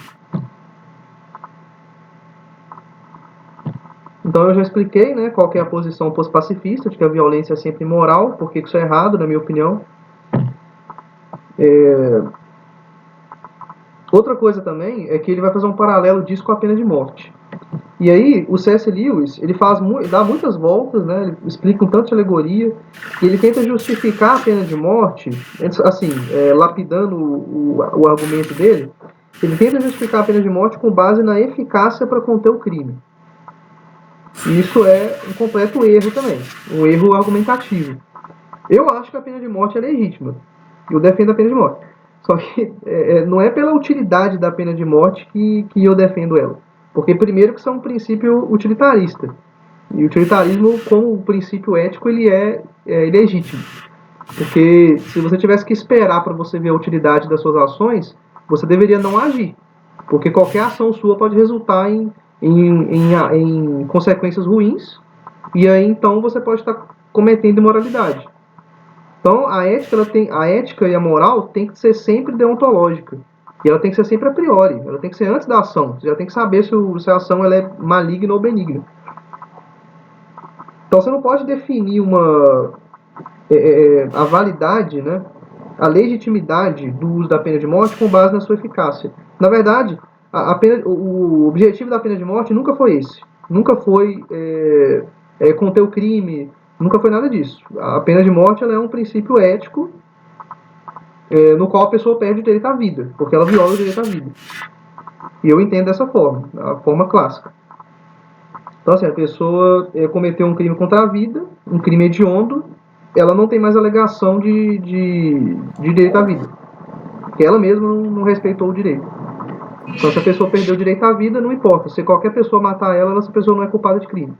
S2: Então eu já expliquei, né, qual que é a posição pós-pacifista, de que a violência é sempre imoral, porque isso é errado, na minha opinião. Outra coisa também é que ele vai fazer um paralelo disso com a pena de morte. E aí, o C.S. Lewis, ele dá muitas voltas, né, ele explica um tanto de alegoria, e ele tenta justificar a pena de morte, assim, lapidando o argumento dele, ele tenta justificar a pena de morte com base na eficácia para conter o crime. E isso é um completo erro também, um erro argumentativo. Eu acho que a pena de morte é legítima, eu defendo a pena de morte. Só que não é pela utilidade da pena de morte que eu defendo ela. Porque, primeiro, que isso é um princípio utilitarista. E o utilitarismo, como princípio ético, ele é ilegítimo. Porque se você tivesse que esperar para você ver a utilidade das suas ações, você deveria não agir. Porque qualquer ação sua pode resultar em consequências ruins. E aí, então, você pode estar cometendo imoralidade. Então, a ética e a moral tem que ser sempre deontológica. E ela tem que ser sempre a priori. Ela tem que ser antes da ação. Você já tem que saber se a ação ela é maligna ou benigna. Então, você não pode definir a validade, né, a legitimidade do uso da pena de morte com base na sua eficácia. Na verdade, o objetivo da pena de morte nunca foi esse. Nunca foi conter o crime. Nunca foi nada disso. A pena de morte ela é um princípio ético no qual a pessoa perde o direito à vida, porque ela viola o direito à vida. E eu entendo dessa forma, a forma clássica. Então, assim, a pessoa cometeu um crime contra a vida, um crime hediondo, ela não tem mais alegação de direito à vida, porque ela mesma não respeitou o direito. Então, se a pessoa perdeu o direito à vida, não importa. Se qualquer pessoa matar ela, essa pessoa não é culpada de crime.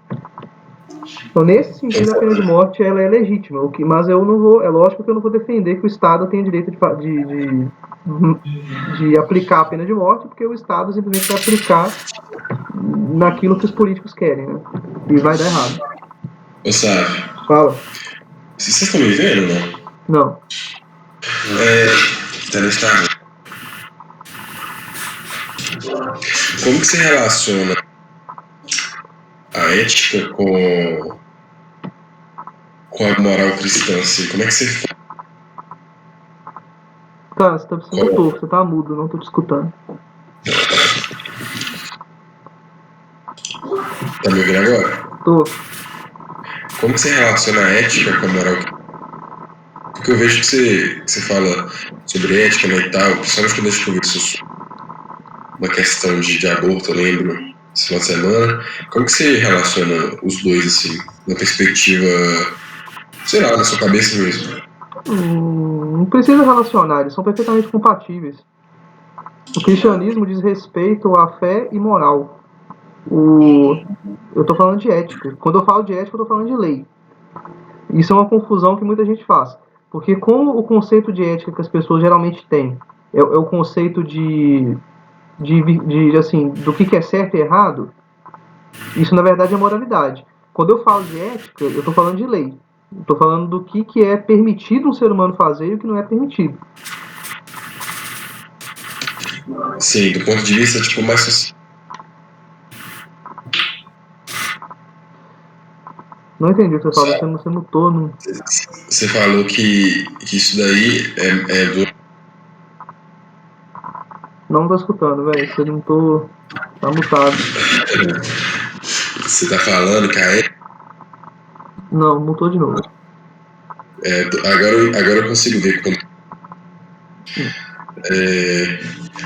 S2: Então, nesse sentido, a pena de morte ela é legítima, mas eu não vou, é lógico que eu não vou defender que o Estado tenha direito de aplicar a pena de morte, porque o Estado simplesmente vai aplicar naquilo que os políticos querem, né? E vai dar errado.
S1: Ô, Sávio.
S2: Fala.
S1: Vocês estão me vendo, não?
S2: Não.
S1: Tá no Instagram. Como que você relaciona a ética com a moral cristã, assim? Como é que você faz?
S2: Cara, você tá precisando pouco, você tá mudo, não tô te escutando.
S1: Tá me ouvindo agora?
S2: Tô.
S1: Como que você relaciona a ética com a moral cristã? Porque eu vejo que você fala sobre ética, né, e tal, principalmente quando a gente conversa uma questão de aborto, eu lembro, esse final de semana. Como que você relaciona os dois, assim, na perspectiva, sei lá, na sua cabeça mesmo?
S2: Não precisa relacionar, eles são perfeitamente compatíveis. O cristianismo diz respeito à fé e moral. Eu tô falando de ética. Quando eu falo de ética, eu tô falando de lei. Isso é uma confusão que muita gente faz. Porque como o conceito de ética que as pessoas geralmente têm é o conceito assim, do que é certo e errado, isso na verdade é moralidade. Quando eu falo de ética, eu estou falando de lei. Estou falando do que é permitido um ser humano fazer e o que não é permitido.
S1: Sim, do ponto de vista, tipo, mais social.
S2: Não entendi o que você falou, você mutou. Não...
S1: Você falou que isso daí é do...
S2: Não tô escutando, velho. Você não tô... Tá mutado.
S1: Você tá falando que a ética...
S2: Não, mutou de novo.
S1: Agora eu consigo ver como...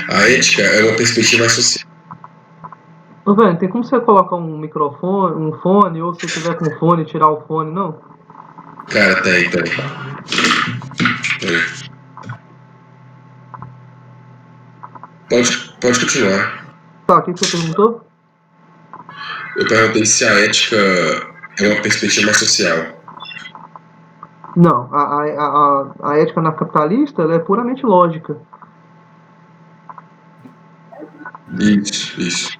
S1: A ética é uma perspectiva mais social.
S2: Ô, velho, tem como você colocar um microfone, um fone, ou se tiver com fone, tirar o fone, não?
S1: Cara, tem. Pode continuar.
S2: Tá, o que você perguntou?
S1: Eu perguntei se a ética é uma perspectiva mais social.
S2: Não, a ética anarcapitalista ela é puramente lógica.
S1: Isso.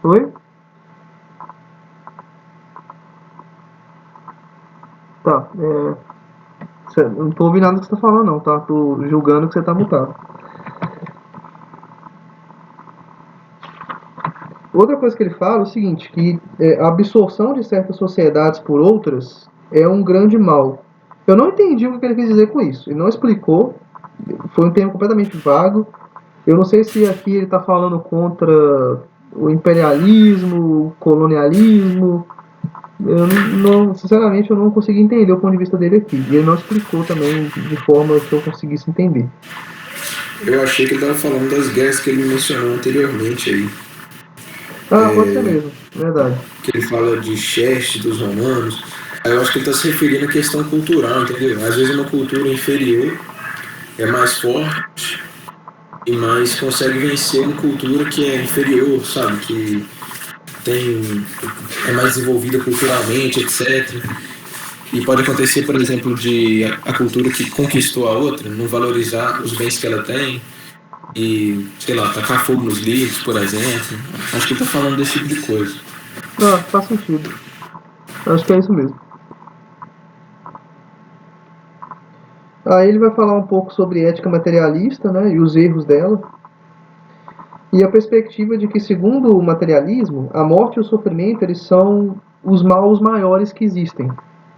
S2: Oi? Tá, não tô ouvindo nada que você tá falando não, tá? Tô julgando que você tá mutado. Outra coisa que ele fala é o seguinte, que a absorção de certas sociedades por outras é um grande mal. Eu não entendi o que ele quis dizer com isso. Ele não explicou, foi um termo completamente vago. Eu não sei se aqui ele está falando contra o imperialismo, o colonialismo. Sinceramente, eu não consegui entender o ponto de vista dele aqui. E ele não explicou também de forma que eu conseguisse entender.
S3: Eu achei que ele estava falando das guerras que ele mencionou anteriormente aí.
S2: Pode ser mesmo, verdade.
S3: Que ele fala de Xerxes, dos romanos. Aí eu acho que ele está se referindo à questão cultural, entendeu? Às vezes uma cultura inferior é mais forte e mais consegue vencer uma cultura que é inferior, sabe? Que é mais desenvolvida culturalmente, etc. E pode acontecer, por exemplo, de a cultura que conquistou a outra não valorizar os bens que ela tem e, sei lá, tacar fogo nos livros, por exemplo. Acho que ele tá falando desse tipo de coisa.
S2: Faz sentido. Acho que é isso mesmo. Aí ele vai falar um pouco sobre ética materialista, né, e os erros dela. E a perspectiva de que, segundo o materialismo, a morte e o sofrimento eles são os maus maiores que existem.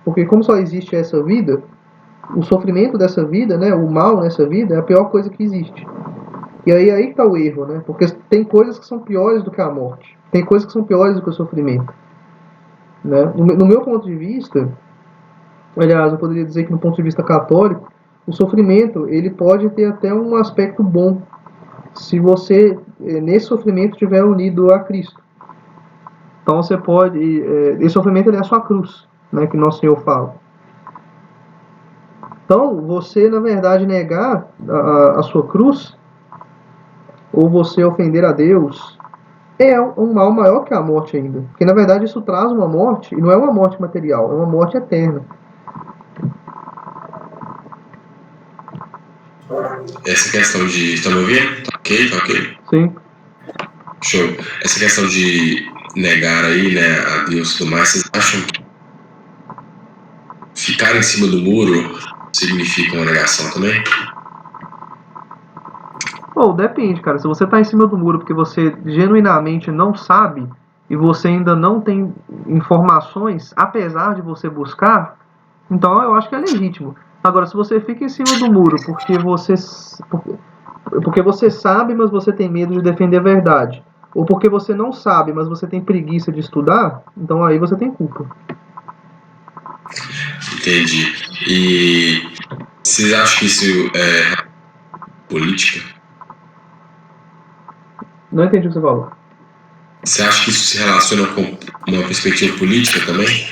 S2: Porque como só existe essa vida, o sofrimento dessa vida, né, o mal nessa vida é a pior coisa que existe. E aí está o erro, né? Porque tem coisas que são piores do que a morte. Tem coisas que são piores do que o sofrimento. Né? No meu ponto de vista, aliás, eu poderia dizer que no ponto de vista católico, o sofrimento ele pode ter até um aspecto bom se você nesse sofrimento tiver unido a Cristo. Então você pode, esse sofrimento ele é a sua cruz, né, que Nosso Senhor fala. Então você na verdade negar a sua cruz ou você ofender a Deus é um mal maior que a morte ainda, porque na verdade isso traz uma morte e não é uma morte material, é uma morte eterna.
S1: Essa questão de... Estão me ouvindo? Tá ok?
S2: Sim.
S1: Show. Essa questão de negar aí, né, a Deus e tudo mais, vocês acham que ficar em cima do muro significa uma negação também?
S2: Depende, cara. Se você tá em cima do muro porque você genuinamente não sabe e você ainda não tem informações, apesar de você buscar, então eu acho que é legítimo. Agora, se você fica em cima do muro porque você sabe, mas você tem medo de defender a verdade, ou porque você não sabe, mas você tem preguiça de estudar, então aí você tem culpa.
S1: Entendi. E vocês acham que isso é política?
S2: Não entendi o que você falou.
S1: Você acha que isso se relaciona com uma perspectiva política também?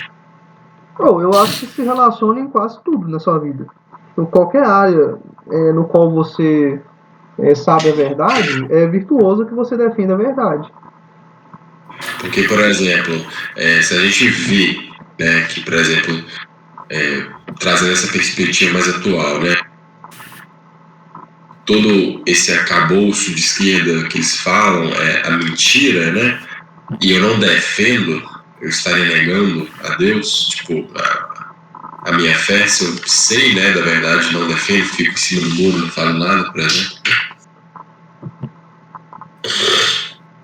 S2: Eu acho que se relaciona em quase tudo na sua vida. Em qualquer área no qual você sabe a verdade, é virtuoso que você defenda a verdade.
S1: Porque, por exemplo, se a gente vê, né, que, por exemplo, trazendo essa perspectiva mais atual, né, todo esse arcabouço de esquerda que eles falam é a mentira, né, e eu não defendo, eu estaria negando a Deus, tipo, a minha fé, se eu sei, né, da verdade, não defendo, fico em cima do muro, não falo nada, por exemplo.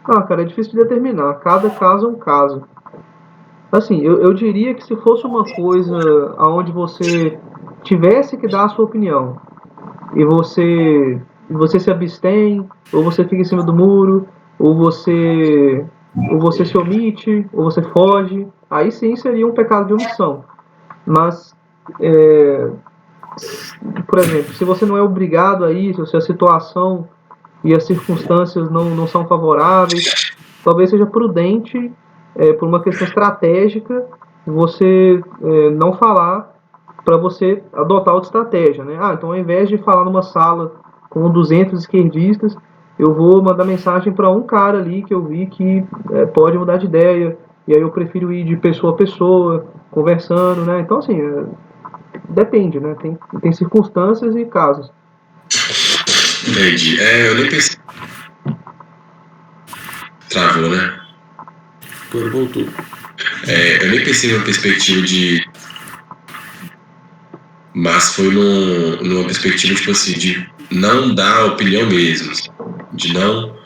S2: Cara, é difícil de determinar. Cada caso é um caso. Assim, eu diria que se fosse uma coisa onde você tivesse que dar a sua opinião e você se abstém, ou você fica em cima do muro, ou você se omite, ou você foge, aí sim seria um pecado de omissão. Mas por exemplo, se você não é obrigado a isso, se a situação e as circunstâncias não são favoráveis, talvez seja prudente, por uma questão estratégica, você não falar para você adotar outra estratégia, né? Então ao invés de falar numa sala com 200 esquerdistas, eu vou mandar mensagem para um cara ali que eu vi que pode mudar de ideia, e aí eu prefiro ir de pessoa a pessoa, conversando, né? Então assim, depende, né? Tem circunstâncias e casos.
S1: Entendi. Eu nem pensei. Travou, né?
S3: Agora voltou.
S1: Eu nem pensei numa perspectiva de. Mas foi numa perspectiva, tipo assim, de não dar opinião mesmo. De não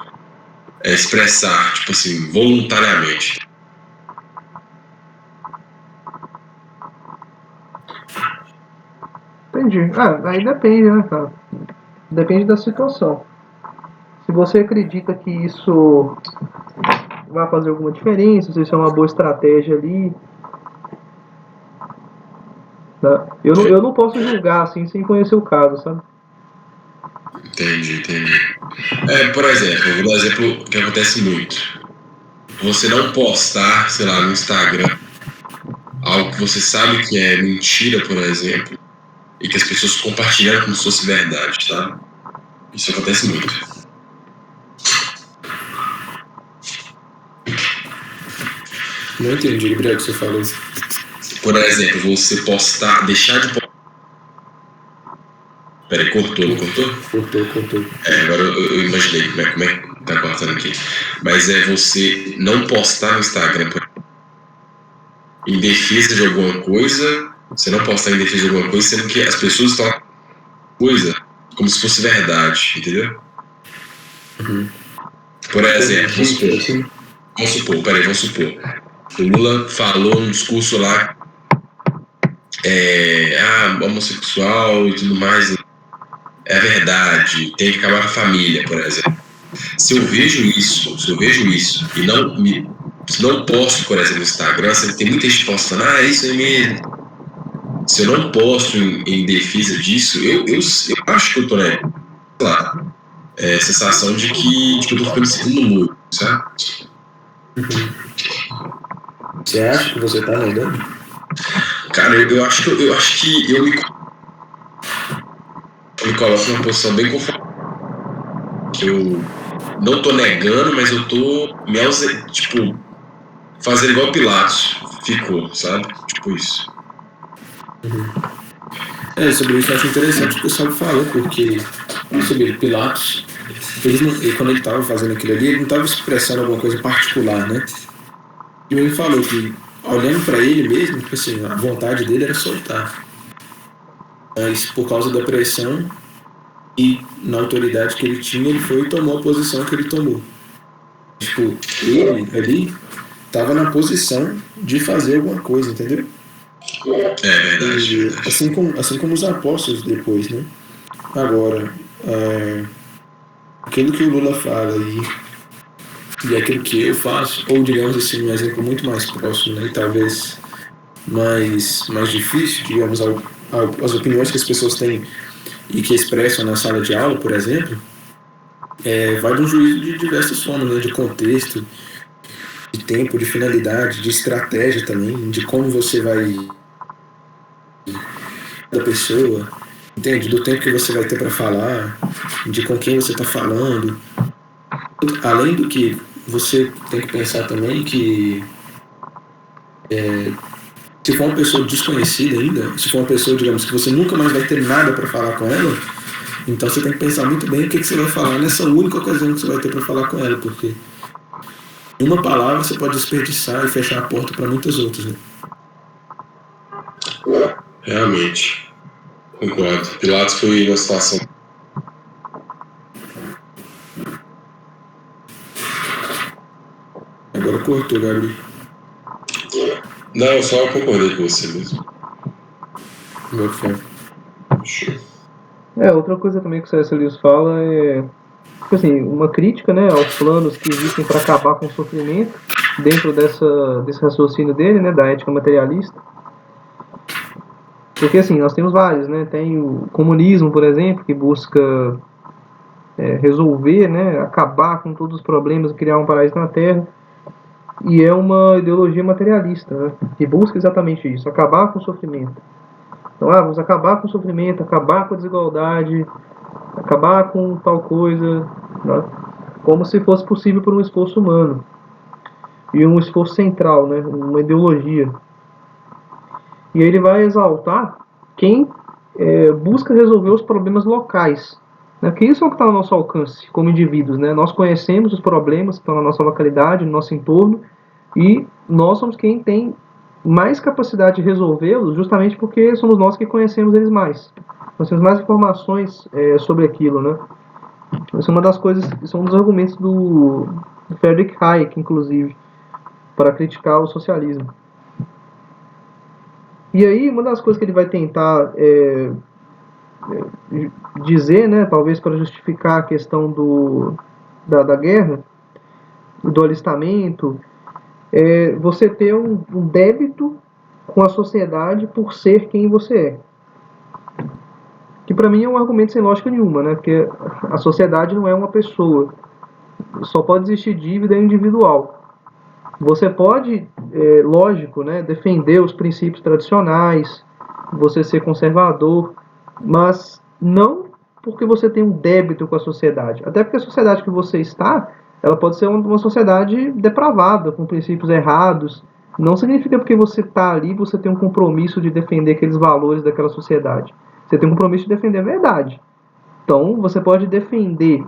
S1: expressar, tipo assim, voluntariamente.
S2: Entendi. Aí depende, né, cara? Depende da situação. Se você acredita que isso vai fazer alguma diferença, se isso é uma boa estratégia ali, tá? Eu não posso julgar assim sem conhecer o caso, sabe?
S1: Entendi. Por exemplo, eu vou dar um exemplo que acontece muito. Você não postar, sei lá, no Instagram algo que você sabe que é mentira, por exemplo, e que as pessoas compartilham como se fosse verdade, tá? Isso acontece muito.
S3: Não entendi, Gabriel, que você falou.
S1: Por exemplo, você postar, deixar de postar. Peraí, cortou, não cortou?
S3: Cortou.
S1: Agora eu imaginei como é que tá cortando aqui. Mas é você não postar no Instagram em defesa de alguma coisa, você não postar em defesa de alguma coisa, sendo que as pessoas estão coisa como se fosse verdade, entendeu?
S3: Uhum.
S1: Por exemplo, vamos supor. O Lula falou num discurso lá, homossexual e tudo mais, é verdade, tem que acabar com a família, por exemplo. Se eu vejo isso e não posto, por exemplo, no Instagram, tem muita gente postando, é isso aí mesmo. Se eu não posto em defesa disso, eu acho que eu tô, né? Sei lá, sensação de que eu tô ficando segundo muro, sabe?
S3: Uhum. Você acha que você tá negando?
S1: Cara, eu acho que eu me coloco numa posição bem confortável. Eu não tô negando, mas eu tô fazendo igual o Pilatos ficou, sabe? Tipo isso.
S3: Uhum. Sobre isso eu acho interessante o que o Gustavo falou, porque sobre Pilatos, quando ele estava fazendo aquilo ali, ele não estava expressando alguma coisa particular, né? E ele falou que, olhando para ele mesmo, tipo assim, a vontade dele era soltar. Mas por causa da pressão e na autoridade que ele tinha, ele foi e tomou a posição que ele tomou. Tipo, ele ali estava na posição de fazer alguma coisa, entendeu?
S1: Verdade.
S3: Assim como os apóstolos depois, né? Agora, aquilo que o Lula fala e aquilo que eu faço, ou digamos assim, um exemplo muito mais próximo, né? Talvez mais difícil, digamos, as opiniões que as pessoas têm e que expressam na sala de aula, por exemplo, vai de um juízo de diversas formas, né? De contexto, de tempo, de finalidade, de estratégia também, de como você vai da pessoa, entende? Do tempo que você vai ter para falar, de com quem você está falando. Além do que você tem que pensar também que se for uma pessoa desconhecida ainda, se for uma pessoa, digamos, que você nunca mais vai ter nada para falar com ela, então você tem que pensar muito bem o que você vai falar nessa única ocasião que você vai ter para falar com ela, porque uma palavra você pode desperdiçar e fechar a porta para muitas outras, né?
S1: Realmente. Concordo. Pilatos foi uma situação.
S3: Agora cortou, Gabriel.
S1: Não, eu só concordei com você mesmo.
S3: Meu fé.
S2: Outra coisa também que o C.S. Lewis fala tipo assim, uma crítica, né, aos planos que existem para acabar com o sofrimento dentro desse raciocínio dele, né, da ética materialista. Porque assim, nós temos vários, né? Tem o comunismo, por exemplo, que busca resolver, né? Acabar com todos os problemas e criar um paraíso na Terra. E é uma ideologia materialista, né? Que busca exatamente isso, acabar com o sofrimento. Então, vamos acabar com o sofrimento, acabar com a desigualdade, acabar com tal coisa, né? Como se fosse possível por um esforço humano. E um esforço central, né? Uma ideologia. E ele vai exaltar quem busca resolver os problemas locais. Né? Porque isso é o que está ao nosso alcance como indivíduos. Né? Nós conhecemos os problemas que estão na nossa localidade, no nosso entorno, e nós somos quem tem mais capacidade de resolvê-los, justamente porque somos nós que conhecemos eles mais. Nós temos mais informações sobre aquilo. Né? Isso é uma das coisas, isso é um dos argumentos do Friedrich Hayek, inclusive, para criticar o socialismo. E aí, uma das coisas que ele vai tentar dizer, né, talvez para justificar a questão da guerra, do alistamento, é você ter um débito com a sociedade por ser quem você é. Que para mim é um argumento sem lógica nenhuma, né, porque a sociedade não é uma pessoa. Só pode existir dívida individual. Você pode, lógico, né, defender os princípios tradicionais, você ser conservador, mas não porque você tem um débito com a sociedade. Até porque a sociedade que você está, ela pode ser uma sociedade depravada, com princípios errados. Não significa porque você está ali, você tem um compromisso de defender aqueles valores daquela sociedade. Você tem um compromisso de defender a verdade. Então, você pode defender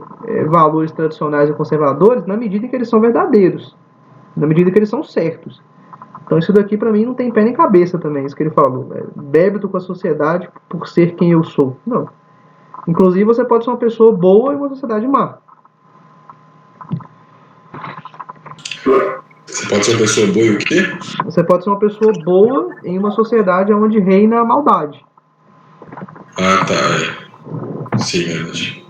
S2: valores tradicionais e conservadores na medida em que eles são verdadeiros, na medida que eles são certos. Então isso daqui para mim não tem pé nem cabeça também, isso que ele falou. Débito com a sociedade por ser quem eu sou. Não. Inclusive você pode ser uma pessoa boa em uma sociedade má.
S1: Você pode ser uma pessoa boa e o quê?
S2: Você pode ser uma pessoa boa em uma sociedade onde reina a maldade.
S1: Ah, tá. Sim, verdade.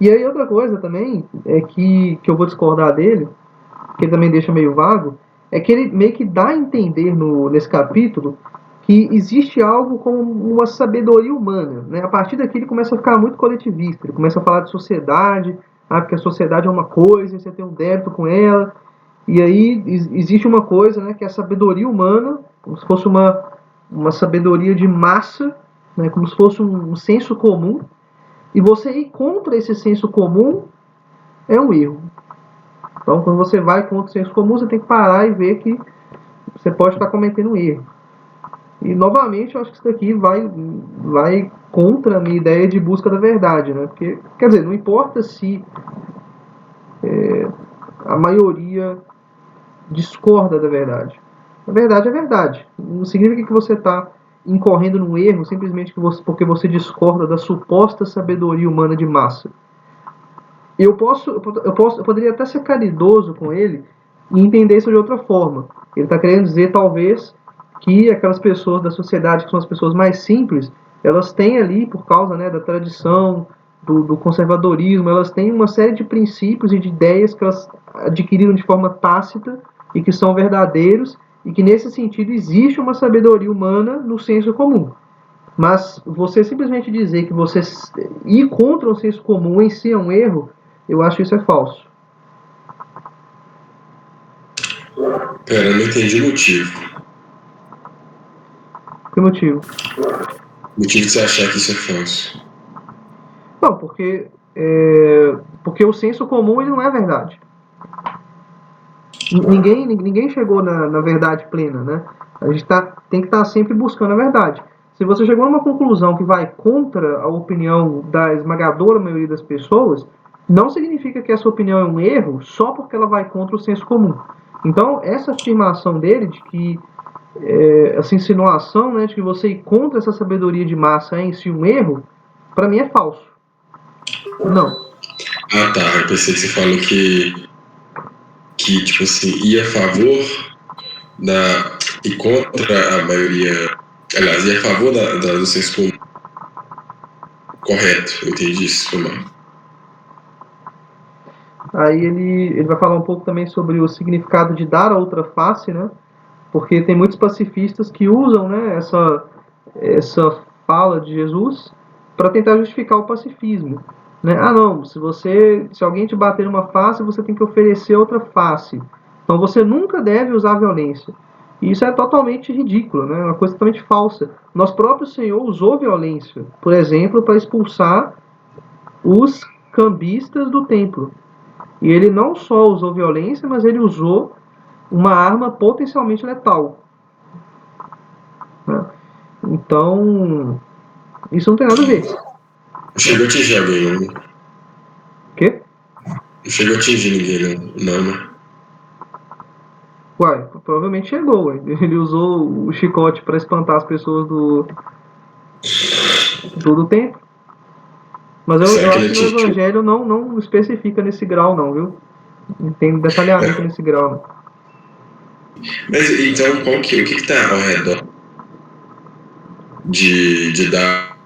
S2: E aí outra coisa também, é que eu vou discordar dele, que ele também deixa meio vago, é que ele meio que dá a entender nesse capítulo que existe algo como uma sabedoria humana. Né? A partir daqui ele começa a ficar muito coletivista, ele começa a falar de sociedade, porque a sociedade é uma coisa, você tem um débito com ela, e aí existe uma coisa, né, que é a sabedoria humana, como se fosse uma sabedoria de massa, né, como se fosse um senso comum, e você ir contra esse senso comum é um erro. Então, quando você vai contra o senso comum, você tem que parar e ver que você pode estar cometendo um erro. E, novamente, eu acho que isso daqui vai contra a minha ideia de busca da verdade, né? Porque, quer dizer, não importa se a maioria discorda da verdade. A verdade é verdade. Não significa que você está incorrendo num erro simplesmente porque você discorda da suposta sabedoria humana de massa. Eu poderia até ser caridoso com ele e entender isso de outra forma. Ele está querendo dizer, talvez, que aquelas pessoas da sociedade, que são as pessoas mais simples, elas têm ali, por causa, né, da tradição, do conservadorismo, elas têm uma série de princípios e de ideias que elas adquiriram de forma tácita e que são verdadeiros, e que nesse sentido existe uma sabedoria humana no senso comum. Mas você simplesmente dizer que você ir contra o senso comum em si é um erro, eu acho que isso é falso.
S1: Pera, eu não entendi o motivo.
S2: Que motivo?
S1: O motivo de você achar que isso é falso.
S2: Não, porque o senso comum ele não é verdade. Ninguém chegou na verdade plena, né? A gente tem que estar sempre buscando a verdade. Se você chegou a uma conclusão que vai contra a opinião da esmagadora maioria das pessoas, não significa que essa opinião é um erro só porque ela vai contra o senso comum. Então, essa afirmação dele de que essa insinuação, né, de que você ir contra essa sabedoria de massa é em si um erro, para mim é falso. Não.
S1: Ah, tá. Eu pensei que você falou que tipo assim, ia a favor e contra a maioria. Aliás, ia a favor do senso comum. Correto, eu entendi isso, foi mal.
S2: Aí ele vai falar um pouco também sobre o significado de dar a outra face, né? Porque tem muitos pacifistas que usam, né, essa fala de Jesus para tentar justificar o pacifismo. Né? Ah, não, se alguém te bater numa face, você tem que oferecer outra face. Então você nunca deve usar violência. E isso é totalmente ridículo, né? Uma coisa totalmente falsa. Nosso próprio Senhor usou violência, por exemplo, para expulsar os cambistas do templo. E ele não só usou violência, mas ele usou uma arma potencialmente letal. Né? Então, isso não tem nada a ver.
S1: Não chegou a atingir alguém, não?
S2: O quê?
S1: Não chegou a atingir ninguém, não, né?
S2: Uai, provavelmente chegou. Ué. Ele usou o chicote para espantar as pessoas do templo. Mas eu acho que no Evangelho não especifica nesse grau, não, viu? Não tem detalhamento nesse grau, não.
S1: Mas então, o que está ao redor de dar.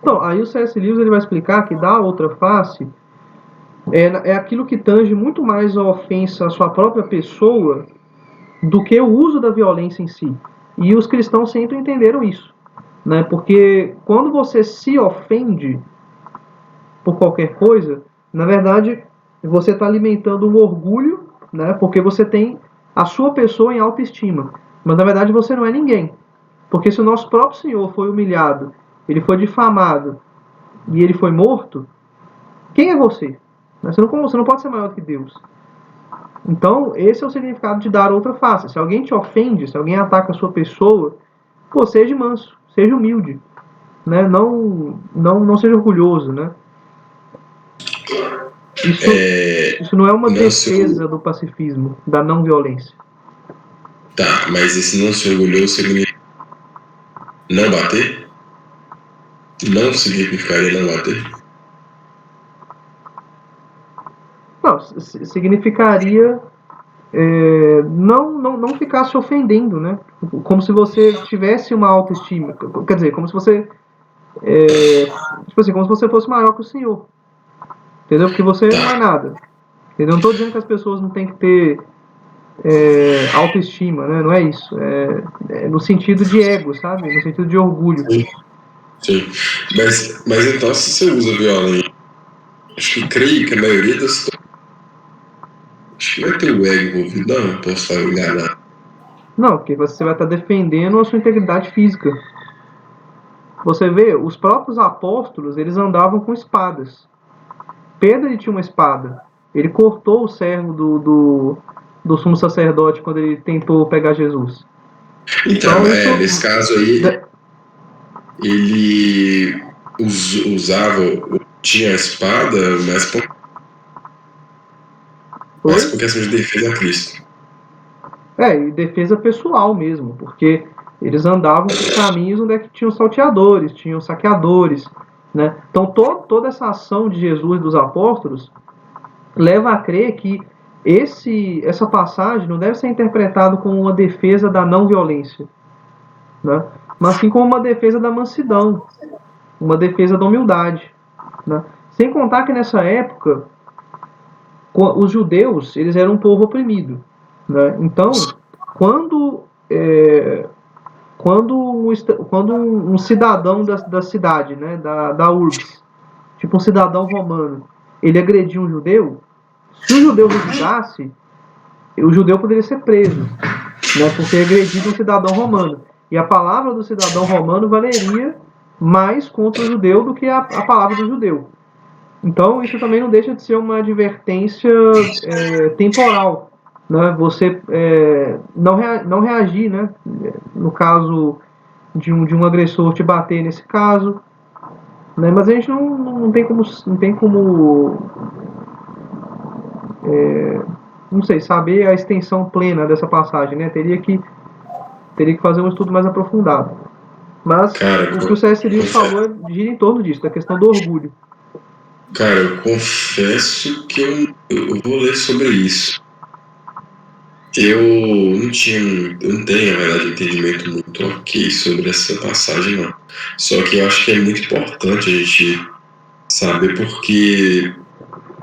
S2: Então, aí o C.S. Lewis ele vai explicar que dar outra face é aquilo que tange muito mais a ofensa à sua própria pessoa do que o uso da violência em si. E os cristãos sempre entenderam isso. Né? Porque quando você se ofende por qualquer coisa, na verdade, você está alimentando um orgulho, né? Porque você tem a sua pessoa em autoestima. Mas na verdade você não é ninguém. Porque se o nosso próprio Senhor foi humilhado, ele foi difamado e ele foi morto, quem é você? Você não pode ser maior do que Deus. Então, esse é o significado de dar outra face. Se alguém te ofende, se alguém ataca a sua pessoa, pô, seja manso, seja humilde. Né? Não seja orgulhoso, né? Isso não é uma defesa do pacifismo, da não violência.
S1: Tá, mas esse não se orgulhoso significa não bater? Não significaria não bater?
S2: Não, significaria não ficar se ofendendo, né? Como se você tivesse uma autoestima. Quer dizer, como se você tipo assim, como se você fosse maior que o Senhor. Entendeu? Porque você não é nada. Eu não estou dizendo que as pessoas não têm que ter autoestima, né? Não é isso. É no sentido de ego, sabe? No sentido de orgulho.
S1: Sim. Mas então, se você usa violência, acho que creio que a maioria das. Acho que vai ter o ego envolvido, não, posso estar enganado.
S2: Não, porque você vai estar defendendo a sua integridade física. Você vê, os próprios apóstolos, eles andavam com espadas. Pedro ele tinha uma espada. Ele cortou o servo do sumo sacerdote quando ele tentou pegar Jesus.
S1: Então nesse caso aí, ele tinha a espada, mas por questão de defesa a Cristo.
S2: E defesa pessoal mesmo, porque eles andavam por caminhos onde é que tinham salteadores, tinham saqueadores, né? Então toda essa ação de Jesus e dos apóstolos leva a crer que essa passagem não deve ser interpretada como uma defesa da não violência, né? Mas sim como uma defesa da mansidão, uma defesa da humildade, né? Sem contar que nessa época os judeus eles eram um povo oprimido, né? Então quando um cidadão da cidade, né, da urbs, tipo um cidadão romano, ele agredia um judeu, se o judeu revidasse, o judeu poderia ser preso, né, por ter agredido um cidadão romano. E a palavra do cidadão romano valeria mais contra o judeu do que a palavra do judeu. Então, isso também não deixa de ser uma advertência temporal. Né? Você não reagir, né? No caso de um agressor te bater nesse caso. Né? Mas a gente não tem como não sei, saber a extensão plena dessa passagem, né? Teria que fazer um estudo mais aprofundado. Mas o que o C.S. Lewis falou gira em torno disso, da questão do orgulho.
S1: Cara, eu confesso que eu vou ler sobre isso. Eu não tenho, na verdade, um entendimento muito ok sobre essa passagem, não. Só que eu acho que é muito importante a gente saber, porque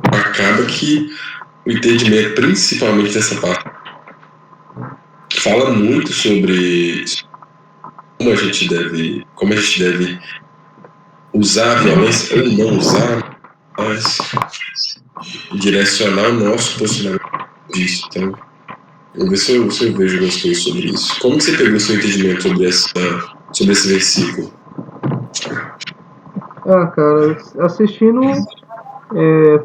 S1: acaba que o entendimento, principalmente dessa parte, fala muito sobre como a gente deve usar a violência ou não usar, mas direcionar o nosso posicionamento disso. Então, vamos ver se eu vejo algumas coisas sobre isso. Como que você pegou o seu entendimento sobre esse versículo?
S2: Cara, assistindo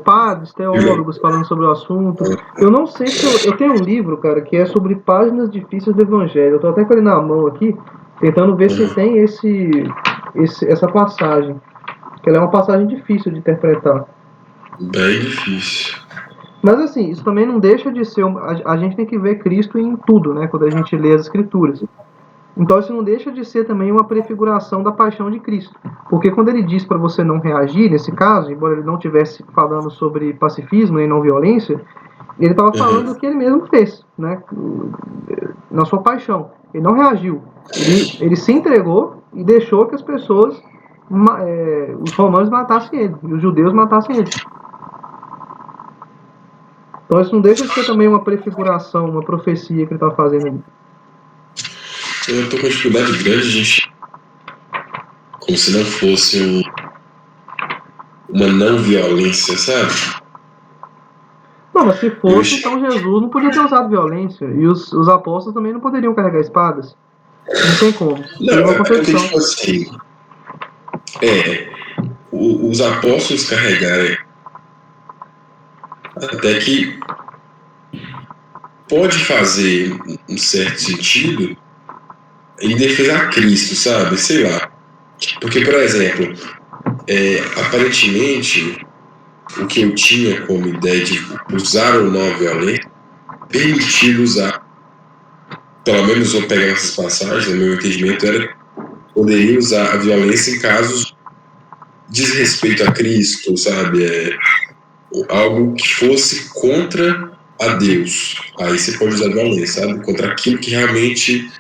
S2: padres, teólogos falando sobre o assunto. Eu não sei se eu tenho um livro, cara, que é sobre páginas difíceis do Evangelho. Eu tô até com ele na mão aqui, tentando ver se tem essa passagem. Que ela é uma passagem difícil de interpretar.
S1: Bem difícil.
S2: Mas assim, isso também não deixa de ser... A gente tem que ver Cristo em tudo, né? Quando a gente lê as Escrituras. Então isso não deixa de ser também uma prefiguração da paixão de Cristo. Porque quando ele diz para você não reagir, nesse caso, embora ele não estivesse falando sobre pacifismo e não violência, ele estava falando do que ele mesmo fez, né? Na sua paixão. Ele não reagiu. Ele se entregou e deixou que as pessoas, os romanos matassem ele, e os judeus matassem ele. Então isso não deixa de ser também uma prefiguração, uma profecia que ele está fazendo ali.
S1: Eu tô com dificuldade grande, gente. Como se não fosse uma não violência, sabe?
S2: Não, mas se fosse, então Jesus não podia ter usado violência. E os apóstolos também não poderiam carregar espadas. Não tem como.
S1: Não, é porque, tipo assim, os apóstolos carregarem até que pode fazer um certo sentido em defesa a Cristo, sabe? Sei lá. Porque, por exemplo, aparentemente, o que eu tinha como ideia de usar ou não a violência, permitir usar, pelo menos vou pegar essas passagens, no meu entendimento, era poderia usar a violência em casos de desrespeito a Cristo, sabe? Algo que fosse contra a Deus. Aí você pode usar a violência, sabe? Contra aquilo que realmente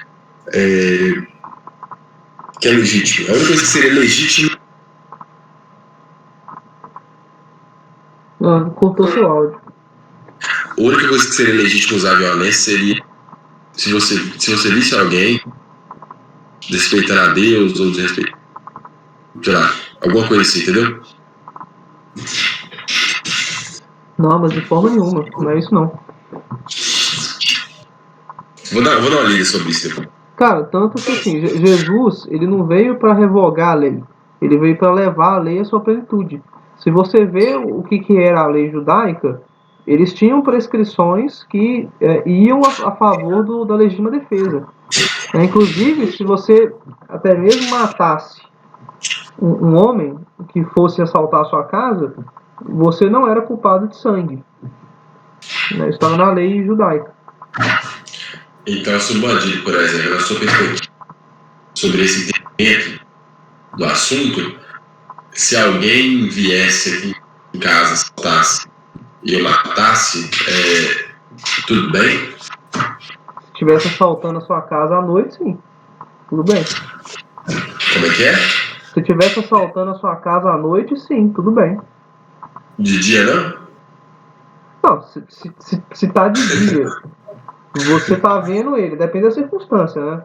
S1: que é legítimo. A única coisa que seria legítimo.
S2: Cortou seu áudio.
S1: A única coisa que seria legítimo usar a violência seria se você visse alguém desrespeitando a Deus ou desrespeitando, sei lá, alguma coisa assim, entendeu?
S2: Não, mas de forma nenhuma. Não é isso não.
S1: Vou dar uma lida sobre isso depois.
S2: Cara, tanto que assim, Jesus, ele não veio para revogar a lei. Ele veio para levar a lei à sua plenitude. Se você vê o que era a lei judaica, eles tinham prescrições que iam a favor da legítima defesa. Inclusive, se você até mesmo matasse um homem que fosse assaltar a sua casa, você não era culpado de sangue. Estava na lei judaica.
S1: Então, se o bandido, por exemplo, na sua perspectiva sobre esse entendimento do assunto, se alguém viesse aqui em casa, assaltasse e eu matasse, tudo bem?
S2: Se estivesse assaltando a sua casa à noite, sim. Tudo bem.
S1: Como é que é?
S2: Se estivesse assaltando a sua casa à noite, sim, tudo bem.
S1: De dia não?
S2: Não, se tá de dia, você tá vendo ele, depende da circunstância, né?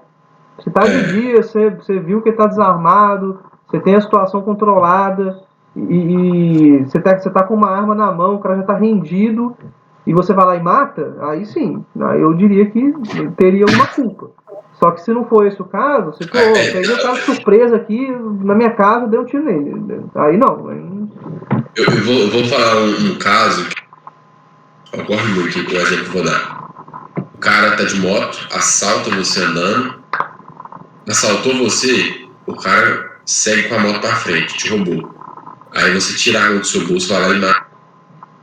S2: Se tá de dia, você viu que ele tá desarmado, você tem a situação controlada e você tá com uma arma na mão, o cara já tá rendido e você vai lá e mata, aí sim, aí eu diria que teria uma culpa. Só que se não for esse o caso, você peguei o cara de surpresa aqui na minha casa, deu um tiro nele. Aí não.
S1: Eu vou falar um caso que ocorre muito, o exemplo que eu vou dar. O cara tá de moto, assalta você andando, assaltou você, o cara segue com a moto pra frente, te roubou. Aí você tira a arma do seu bolso, vai lá e mata.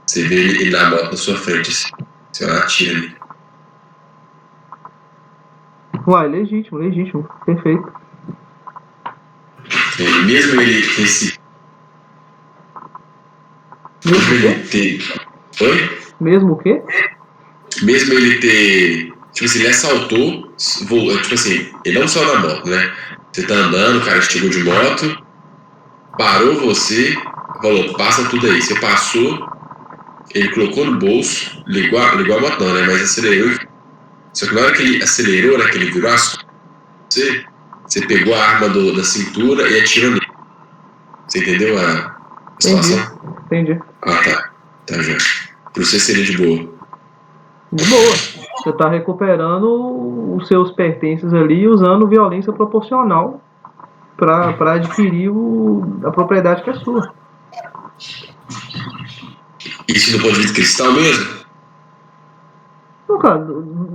S1: Você vê ele na moto na sua frente, assim. Você vai lá, atira ele.
S2: Uai, legítimo, perfeito.
S1: Mesmo ele ter esse. Mesmo ele ter. Oi?
S2: Mesmo o quê?
S1: Mesmo ele ter. Tipo assim, ele assaltou. Tipo assim, ele não saiu na moto, né? Você tá andando, o cara chegou de moto, parou você, falou, passa tudo aí. Você passou, ele colocou no bolso, ligou a moto não, né? Mas acelerou Só que na hora que ele acelerou, né, que ele virou as costas, você pegou a arma da cintura e atirou nele. Você entendeu a situação?
S2: Entendi.
S1: Ah, tá. Tá, já. Pra você seria de boa.
S2: De boa. Você tá recuperando os seus pertences ali usando violência proporcional para adquirir a propriedade que é sua.
S1: Isso do ponto de vista cristão mesmo?
S2: Não, cara,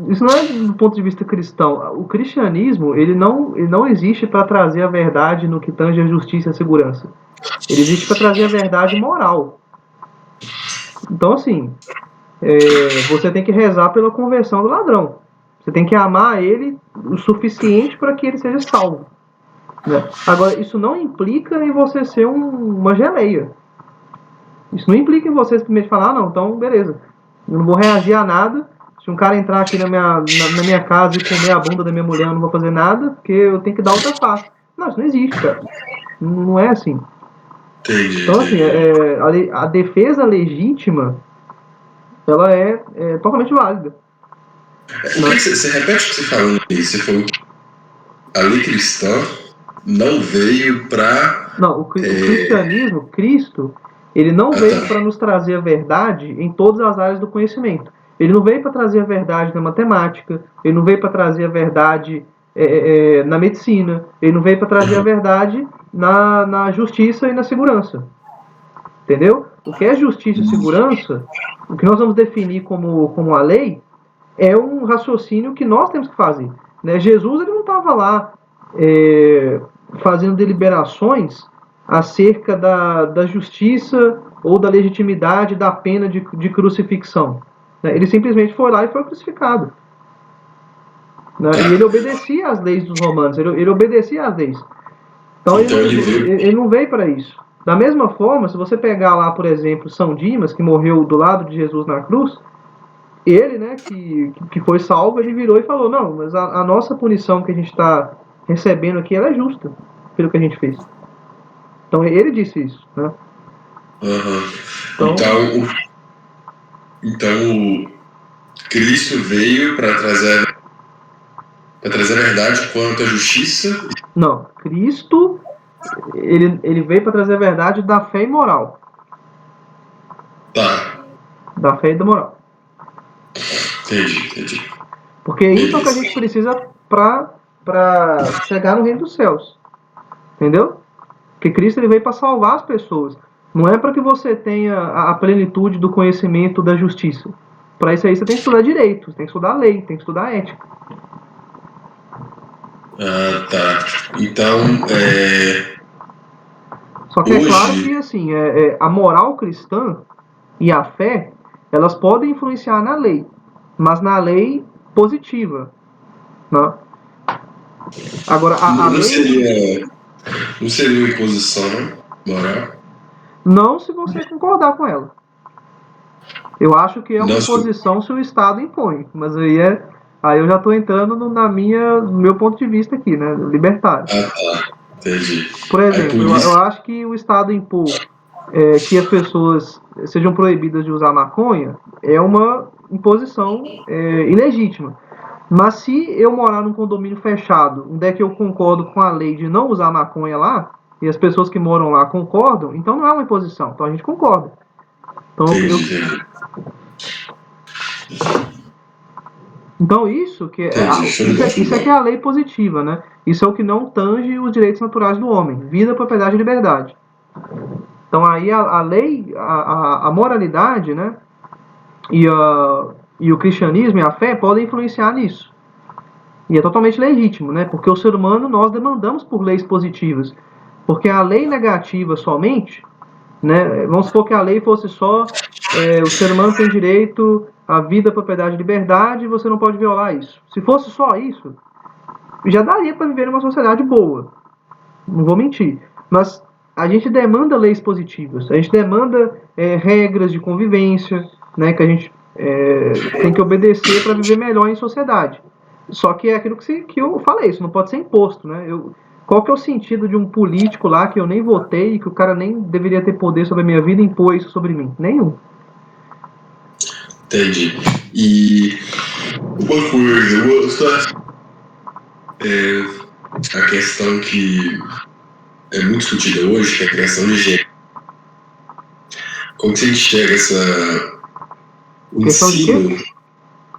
S2: isso não é do ponto de vista cristão. O cristianismo, ele não existe para trazer a verdade no que tange a justiça e a segurança. Ele existe para trazer a verdade moral. Então, assim, você tem que rezar pela conversão do ladrão. Você tem que amar ele o suficiente para que ele seja salvo. Né? Agora, isso não implica em você ser uma geleia. Isso não implica em você simplesmente falar, não, então beleza, eu não vou reagir a nada. Se um cara entrar aqui na minha casa e comer a bunda da minha mulher, eu não vou fazer nada, porque eu tenho que dar outra face. Não, isso não existe, cara. Não é assim.
S1: Entendi.
S2: Então, assim, a defesa legítima, ela é totalmente válida.
S1: Você repete o que você falou aí? Você falou que a lei cristã não veio para...
S2: Não, o cristianismo, Cristo, ele não veio para nos trazer a verdade em todas as áreas do conhecimento. Ele não veio para trazer a verdade na matemática, ele não veio para trazer a verdade na medicina, ele não veio para trazer a verdade na justiça e na segurança. Entendeu? O que é justiça e segurança, o que nós vamos definir como a lei, é um raciocínio que nós temos que fazer. Né? Jesus ele não estava lá fazendo deliberações acerca da justiça ou da legitimidade da pena de crucifixão. Né? Ele simplesmente foi lá e foi crucificado. Né? E ele obedecia às leis dos romanos, ele obedecia às leis. Então ele não veio para isso. Da mesma forma, se você pegar lá, por exemplo, São Dimas, que morreu do lado de Jesus na cruz, ele, né, que foi salvo, ele virou e falou, não, mas a nossa punição que a gente está recebendo aqui, ela é justa pelo que a gente fez. Então ele disse isso, né?
S1: Então Cristo veio para trazer a verdade quanto à justiça?
S2: Não, Cristo ele veio para trazer a verdade da fé e moral.
S1: Tá.
S2: Da fé e da moral.
S1: Entendi.
S2: Porque isso é o que a gente precisa para chegar no reino dos céus. Entendeu? Porque Cristo ele veio para salvar as pessoas. Não é para que você tenha a plenitude do conhecimento da justiça. Para isso aí você tem que estudar direito, tem que estudar lei, tem que estudar ética.
S1: Ah, tá. Então,
S2: Só que hoje... é claro que assim, a moral cristã e a fé, elas podem influenciar na lei, mas na lei positiva. Né? Agora, a lei...
S1: Não seria uma imposição moral?
S2: Não se você concordar com ela. Eu acho que é uma imposição se o Estado impõe, mas aí eu já estou entrando no meu ponto de vista aqui, né, libertário.
S1: Ah, tá. Entendi.
S2: Por exemplo, eu acho que o Estado impor que as pessoas sejam proibidas de usar maconha é uma imposição ilegítima. Mas se eu morar num condomínio fechado, onde é que eu concordo com a lei de não usar maconha lá, e as pessoas que moram lá concordam, então não é uma imposição, então a gente concorda. Então, então isso que isso é que é a lei positiva, né? Isso é o que não tange os direitos naturais do homem, vida, propriedade e liberdade. Então aí a lei, a moralidade, né? E o cristianismo e a fé podem influenciar nisso. E é totalmente legítimo, né? Porque o ser humano, nós demandamos por leis positivas. Porque a lei negativa somente, né? Vamos supor que a lei fosse só o ser humano tem direito à vida, propriedade e liberdade e você não pode violar isso. Se fosse só isso, já daria para viver numa sociedade boa. Não vou mentir. Mas a gente demanda leis positivas. A gente demanda regras de convivência, né? Que a gente tem que obedecer para viver melhor em sociedade. Só que é aquilo que eu falei, isso não pode ser imposto, né? Qual que é o sentido de um político lá que eu nem votei, que o cara nem deveria ter poder sobre a minha vida e impor isso sobre mim? Nenhum.
S1: Entendi. E Uma coisa, é a questão que é muito discutida hoje, que é a questão de gênero. Como que você enxerga o
S2: Questão de quê?
S1: ensino,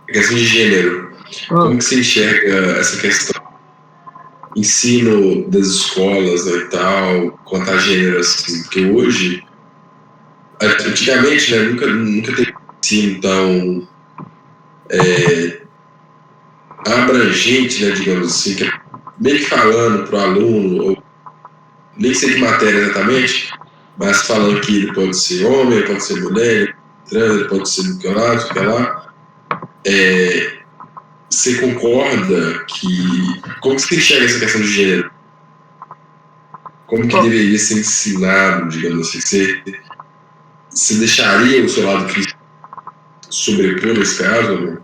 S1: a questão de gênero? Como que você enxerga essa questão? Ensino das escolas, né, e tal, quanto a gênero, assim, porque hoje, antigamente, né, nunca teve ensino tão abrangente, né, digamos assim, que é meio que falando para o aluno, ou nem sei de matéria exatamente, mas falando que ele pode ser homem, ele pode ser mulher, ele pode ser trans, ele pode ser do que lá, do que lá. Você concorda que... Como você enxerga essa questão de gênero? Como que deveria ser ensinado, digamos assim? Você deixaria o seu lado cristão sobrepor nesse caso? Né?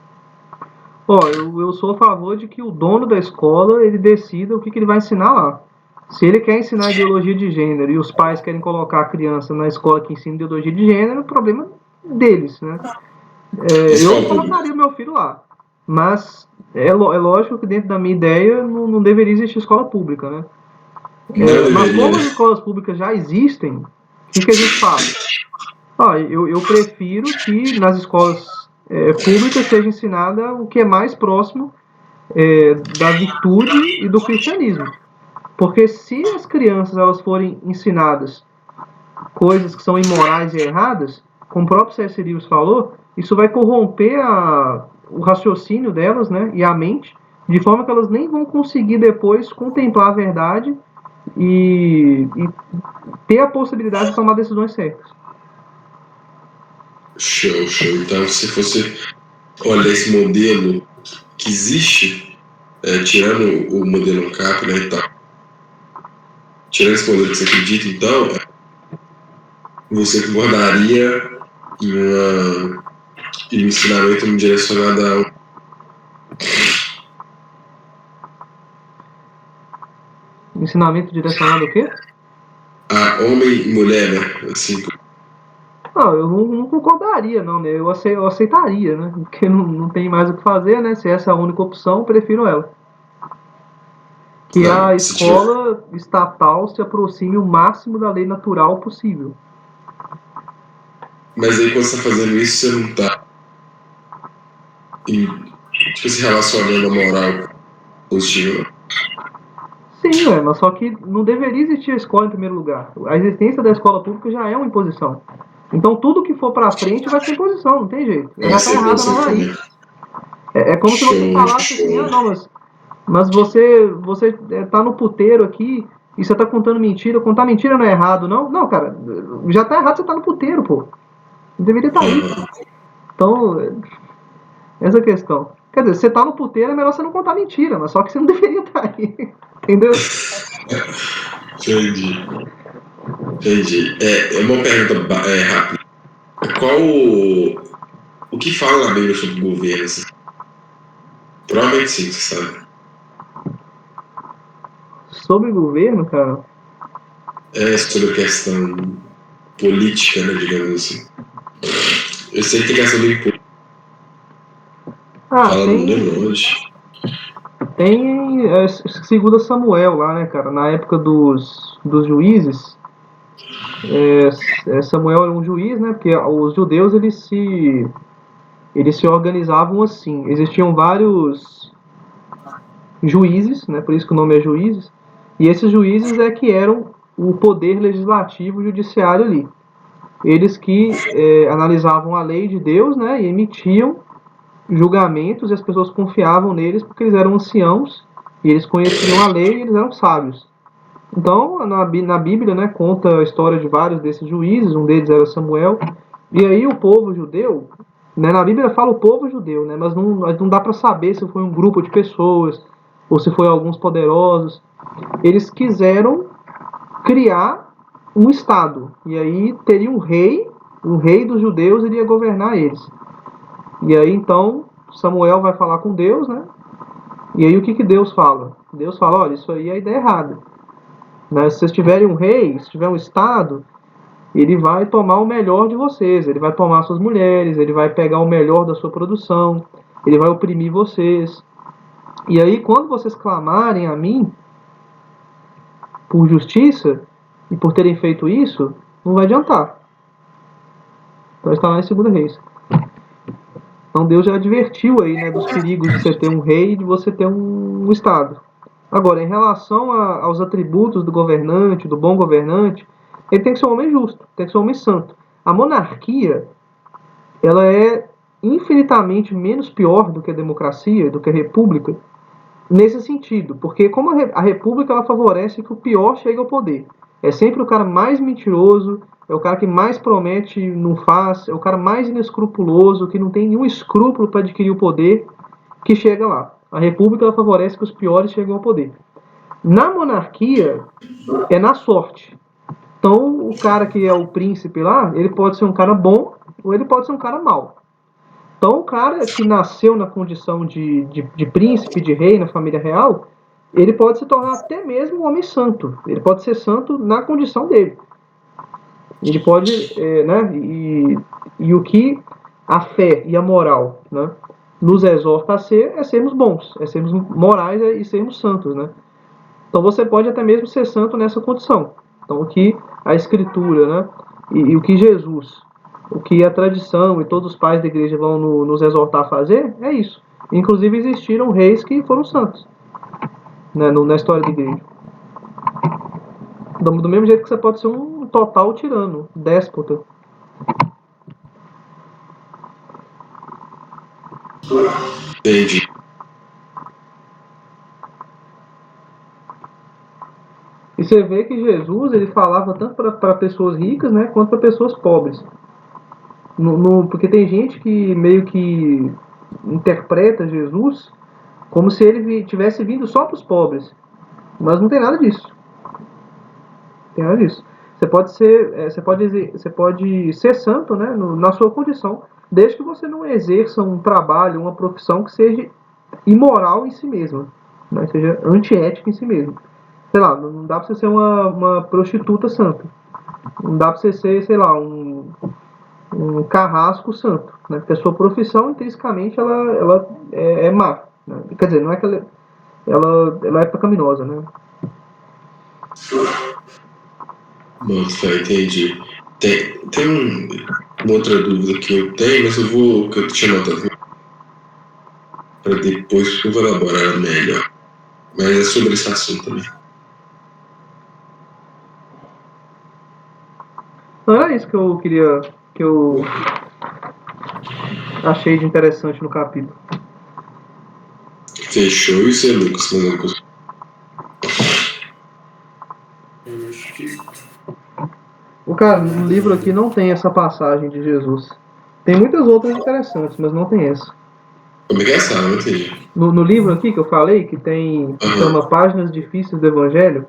S2: Eu sou a favor de que o dono da escola ele decida o que ele vai ensinar lá. Se ele quer ensinar ideologia de gênero e os pais querem colocar a criança na escola que ensina ideologia de gênero, o problema deles, né? Eu colocaria o meu filho lá. Mas é lógico que dentro da minha ideia não deveria existir escola pública, né? Mas como as escolas públicas já existem, o que a gente faz? Eu prefiro que nas escolas públicas seja ensinada o que é mais próximo da virtude e do cristianismo. Porque se as crianças elas forem ensinadas coisas que são imorais e erradas, como o próprio C.S. Lewis falou, isso vai corromper o raciocínio delas, né, e a mente, de forma que elas nem vão conseguir depois contemplar a verdade e ter a possibilidade de tomar decisões certas.
S1: Show. Então, se você olhar esse modelo que existe, tirando o modelo CAP, né, e tal, tirando esse modelo que você acredita, então, você concordaria em um ensinamento direcionado a...
S2: Ensinamento direcionado ao quê?
S1: A homem e mulher, né? Assim.
S2: Não, eu não concordaria, não, né? Eu aceitaria, né? Porque não tem mais o que fazer, né? Se essa é a única opção, eu prefiro ela. Que a escola estatal se aproxime o máximo da lei natural possível.
S1: Mas aí quando você está fazendo isso, você não está tipo, se relacionando a moral positiva.
S2: Sim, mas só que não deveria existir a escola em primeiro lugar. A existência da escola pública já é uma imposição. Então tudo que for pra frente vai ser imposição, não tem jeito. Já tá errado na raiz. É como se você falasse assim, não, mas você tá no puteiro aqui e você tá contando mentira. Contar mentira não é errado, não? Não, cara, já tá errado, você tá no puteiro, pô. Deveria estar aí. Então, essa é a questão. Quer dizer, você tá no puteiro, é melhor você não contar mentira, mas só que você não deveria estar aí. Entendeu?
S1: Entendi. É uma pergunta rápida. O que fala na Bíblia sobre o governo? Assim? Provavelmente sim, você sabe.
S2: Sobre governo, cara?
S1: Sobre a questão política, né, digamos assim. Eu sei que tem questão do imposto.
S2: Tem 2 Samuel lá, né, cara? Na época dos juízes. Samuel era um juiz, né? Porque os judeus eles se organizavam assim. Existiam vários juízes, né? Por isso que o nome é juízes. E esses juízes é que eram o poder legislativo e judiciário ali. Eles que analisavam a lei de Deus, né? E emitiam julgamentos e as pessoas confiavam neles porque eles eram anciãos e eles conheciam a lei e eles eram sábios. Então, na Bíblia, né, conta a história de vários desses juízes, um deles era Samuel, e aí o povo judeu, né, na Bíblia fala o povo judeu, né, mas não dá para saber se foi um grupo de pessoas ou se foi alguns poderosos. Eles quiseram criar um estado, e aí teria um rei, o rei dos judeus iria governar eles. E aí então Samuel vai falar com Deus, né? E aí o que Deus fala? Deus fala, olha, isso aí é a ideia errada. Né? Se vocês tiverem um rei, se tiver um estado, ele vai tomar o melhor de vocês, ele vai tomar suas mulheres, ele vai pegar o melhor da sua produção, ele vai oprimir vocês. E aí, quando vocês clamarem a mim por justiça e por terem feito isso, não vai adiantar. Então está lá em 2 Reis. Então Deus já advertiu aí, né, dos perigos de você ter um rei e de você ter um Estado. Agora, em relação aos atributos do governante, do bom governante, ele tem que ser um homem justo, tem que ser um homem santo. A monarquia, ela é infinitamente menos pior do que a democracia, do que a república, nesse sentido, porque como a república ela favorece que o pior chegue ao poder. É sempre o cara mais mentiroso, é o cara que mais promete e não faz, é o cara mais inescrupuloso, que não tem nenhum escrúpulo para adquirir o poder, que chega lá. A república ela favorece que os piores cheguem ao poder. Na monarquia, é na sorte. Então, o cara que é o príncipe lá, ele pode ser um cara bom ou ele pode ser um cara mau. Então, o cara que nasceu na condição de príncipe, de rei, na família real, ele pode se tornar até mesmo um homem santo. Ele pode ser santo na condição dele. Ele pode, né? E o que a fé e a moral, né, nos exorta a ser é sermos bons, é sermos morais e sermos santos, né? Então você pode até mesmo ser santo nessa condição. Então o que a Escritura, né, e o que Jesus, o que a tradição e todos os pais da igreja vão nos exortar a fazer é isso. Inclusive existiram reis que foram santos, né, na história da igreja. Do mesmo jeito que você pode ser um total tirano, déspota.
S1: Entendi.
S2: E você vê que Jesus ele falava tanto para pessoas ricas, né, quanto para pessoas pobres. Porque tem gente que meio que interpreta Jesus como se ele tivesse vindo só para os pobres. Mas não tem nada disso. Não tem nada disso. Você pode ser santo, né, na sua condição, desde que você não exerça um trabalho, uma profissão que seja imoral em si mesma, né, seja antiética em si mesma. Sei lá, não dá pra você ser uma prostituta santa. Não dá pra você ser, sei lá, um carrasco santo, né? Porque a sua profissão, intrinsecamente, ela é má. Né? Quer dizer, não é que ela é pecaminosa, né?
S1: Nossa, entendi. Tem uma outra dúvida que eu tenho, mas que eu tinha notado para depois eu vou elaborar melhor. Mas é sobre esse assunto também.
S2: Não era isso que eu achei de interessante no capítulo.
S1: Fechou. E você, Lucas?
S2: O cara, no livro aqui não tem essa passagem de Jesus. Tem muitas outras interessantes, mas não tem essa.
S1: Como é que é essa? Não entendi.
S2: No livro aqui que eu falei, que chama Páginas Difíceis do Evangelho,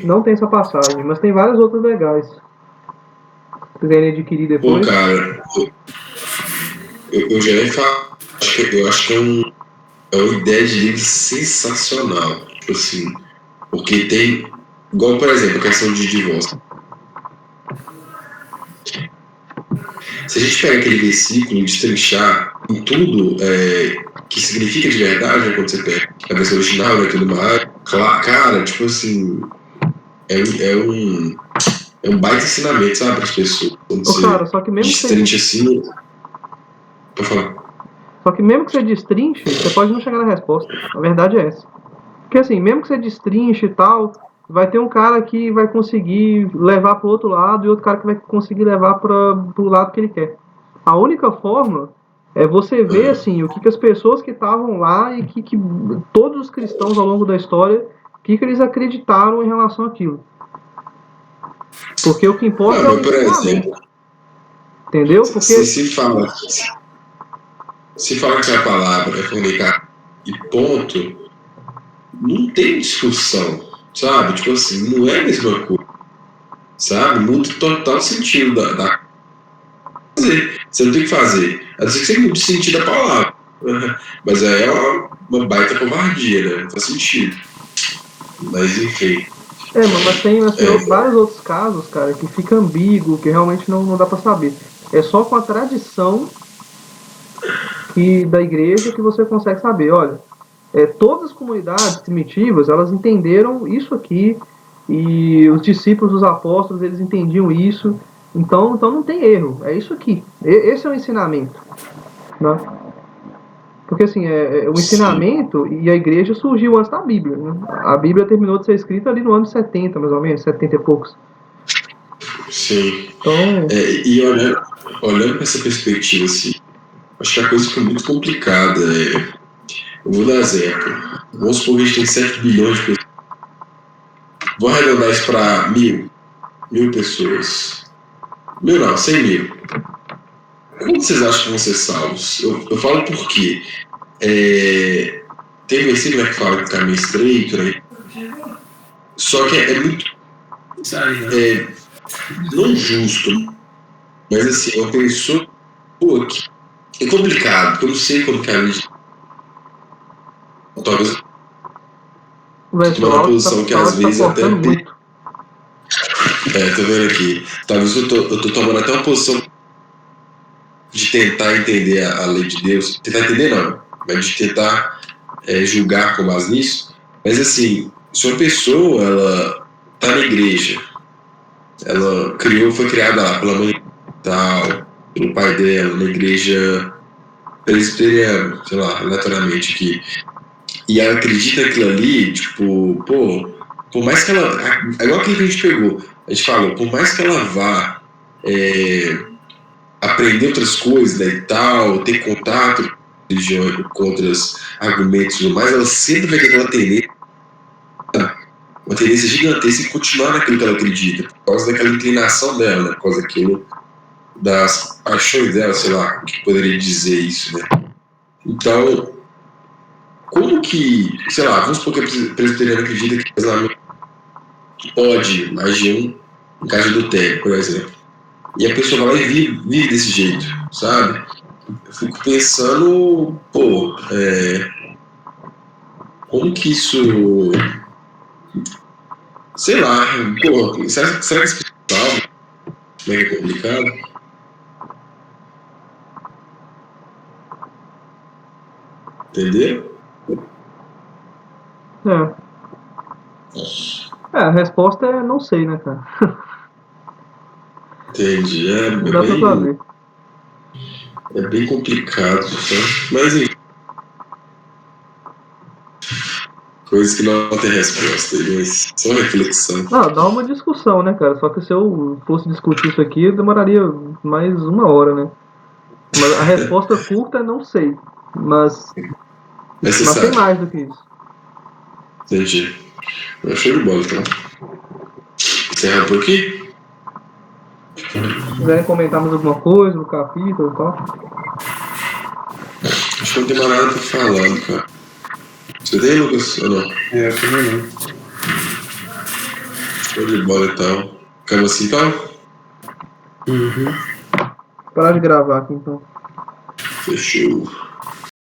S2: não tem essa passagem, mas tem várias outras legais. Se quiserem adquirir depois.
S1: Pô, cara, eu já ia falar. Eu acho que é uma ideia de livro sensacional. Tipo assim, porque tem. Igual, por exemplo, a questão de divórcio. Se a gente pega aquele versículo e destrinchar em tudo que significa de verdade, né, quando você pega a versão original e tudo mais, cara, tipo assim, é um baita ensinamento, sabe, para as pessoas. Quando você
S2: cara, só que mesmo
S1: destrincha assim. Pode falar.
S2: Só que mesmo que você destrinche, você pode não chegar na resposta. A verdade é essa. Porque assim, mesmo que você destrinche e tal, vai ter um cara que vai conseguir levar pro outro lado e outro cara que vai conseguir levar pro lado que ele quer. A única forma é você ver assim, o que as pessoas que estavam lá e que todos os cristãos ao longo da história, o que eles acreditaram em relação àquilo. Porque o que importa é o ensinamento. Entendeu? Porque
S1: se fala que a palavra é fornicar e ponto, não tem discussão, sabe? Tipo assim, não é a mesma coisa, sabe? Muda total sentido da fazer. Você não tem que fazer. A não ser que você mude o sentido da palavra. Mas aí é uma baita covardia, né? Não faz sentido. Mas enfim.
S2: Mas tem vários outros casos, cara, que fica ambíguo, que realmente não dá pra saber. É só com a tradição da igreja que você consegue saber, olha, todas as comunidades primitivas, elas entenderam isso aqui, e os discípulos dos apóstolos, eles entendiam isso, então não tem erro, é isso aqui, esse é o ensinamento, né? Porque assim, o ensinamento e a igreja surgiu antes da Bíblia, né? A Bíblia terminou de ser escrita ali no ano 70, mais ou menos, 70 e poucos.
S1: Sim.
S2: Então,
S1: E olhando para essa perspectiva, assim, acho que a coisa fica muito complicada. Eu vou dar exemplo. Vamos supor que a gente tem 7 bilhões de pessoas. Vou arredondar isso para mil pessoas. 1.000 não, 100 mil. Como vocês acham que vão ser salvos? Eu falo porque tem um versículo que fala que o caminho é estreito, né? Só que é muito não justo, mas assim, uma pessoa que é complicado, porque eu não sei como que a gente talvez tomar uma posição que às vezes até
S2: muito.
S1: Tô vendo aqui, talvez eu tô tomando até uma posição de tentar entender a lei de Deus, tentar entender não, mas de tentar julgar com base nisso. Mas assim, se uma pessoa ela tá na igreja, ela foi criada lá pela mãe tal, pelo pai dela, na igreja presbiteriana, sei lá, aleatoriamente aqui, e ela acredita naquilo ali, tipo, pô, por mais que ela, é igual aquilo que a gente pegou, a gente falou, por mais que ela vá aprender outras coisas, né, e tal, ter contato com outros argumentos e tudo mais, ela sempre vai ter aquela tendência, uma tendência gigantesca em continuar naquilo que ela acredita, por causa daquela inclinação dela, né, por causa daquilo, das paixões dela, sei lá, que poderia dizer isso, né. Então, como que, sei lá, vamos supor que a presbiteriana acredita que o casamento pode mais de um caso do tempo, por exemplo, e a pessoa vai lá e vive desse jeito, sabe? Eu fico pensando, pô, como que isso, sei lá, pô, será que esse pessoal, como é que é complicado? Entendeu?
S2: A resposta é não sei, né, cara?
S1: Entendi,
S2: Não dá pra saber.
S1: É bem complicado, tá? Mas enfim, coisas que não tem resposta, mas só reflexão.
S2: Dá uma discussão, né, cara? Só que se eu fosse discutir isso aqui, eu demoraria mais 1 hora, né? Mas a resposta curta é não sei. Mas tem mais do que isso.
S1: Entendi. Show de bola, então. Encerra por aqui?
S2: Se quiserem comentar mais alguma coisa no capítulo e tal.
S1: Acho que não tem mais nada pra falar, cara. Você tem, Lucas? Ou não?
S3: Eu também não.
S1: Show de bola, então. Ficamos assim, então?
S2: Parar de gravar aqui, então.
S1: Fechou.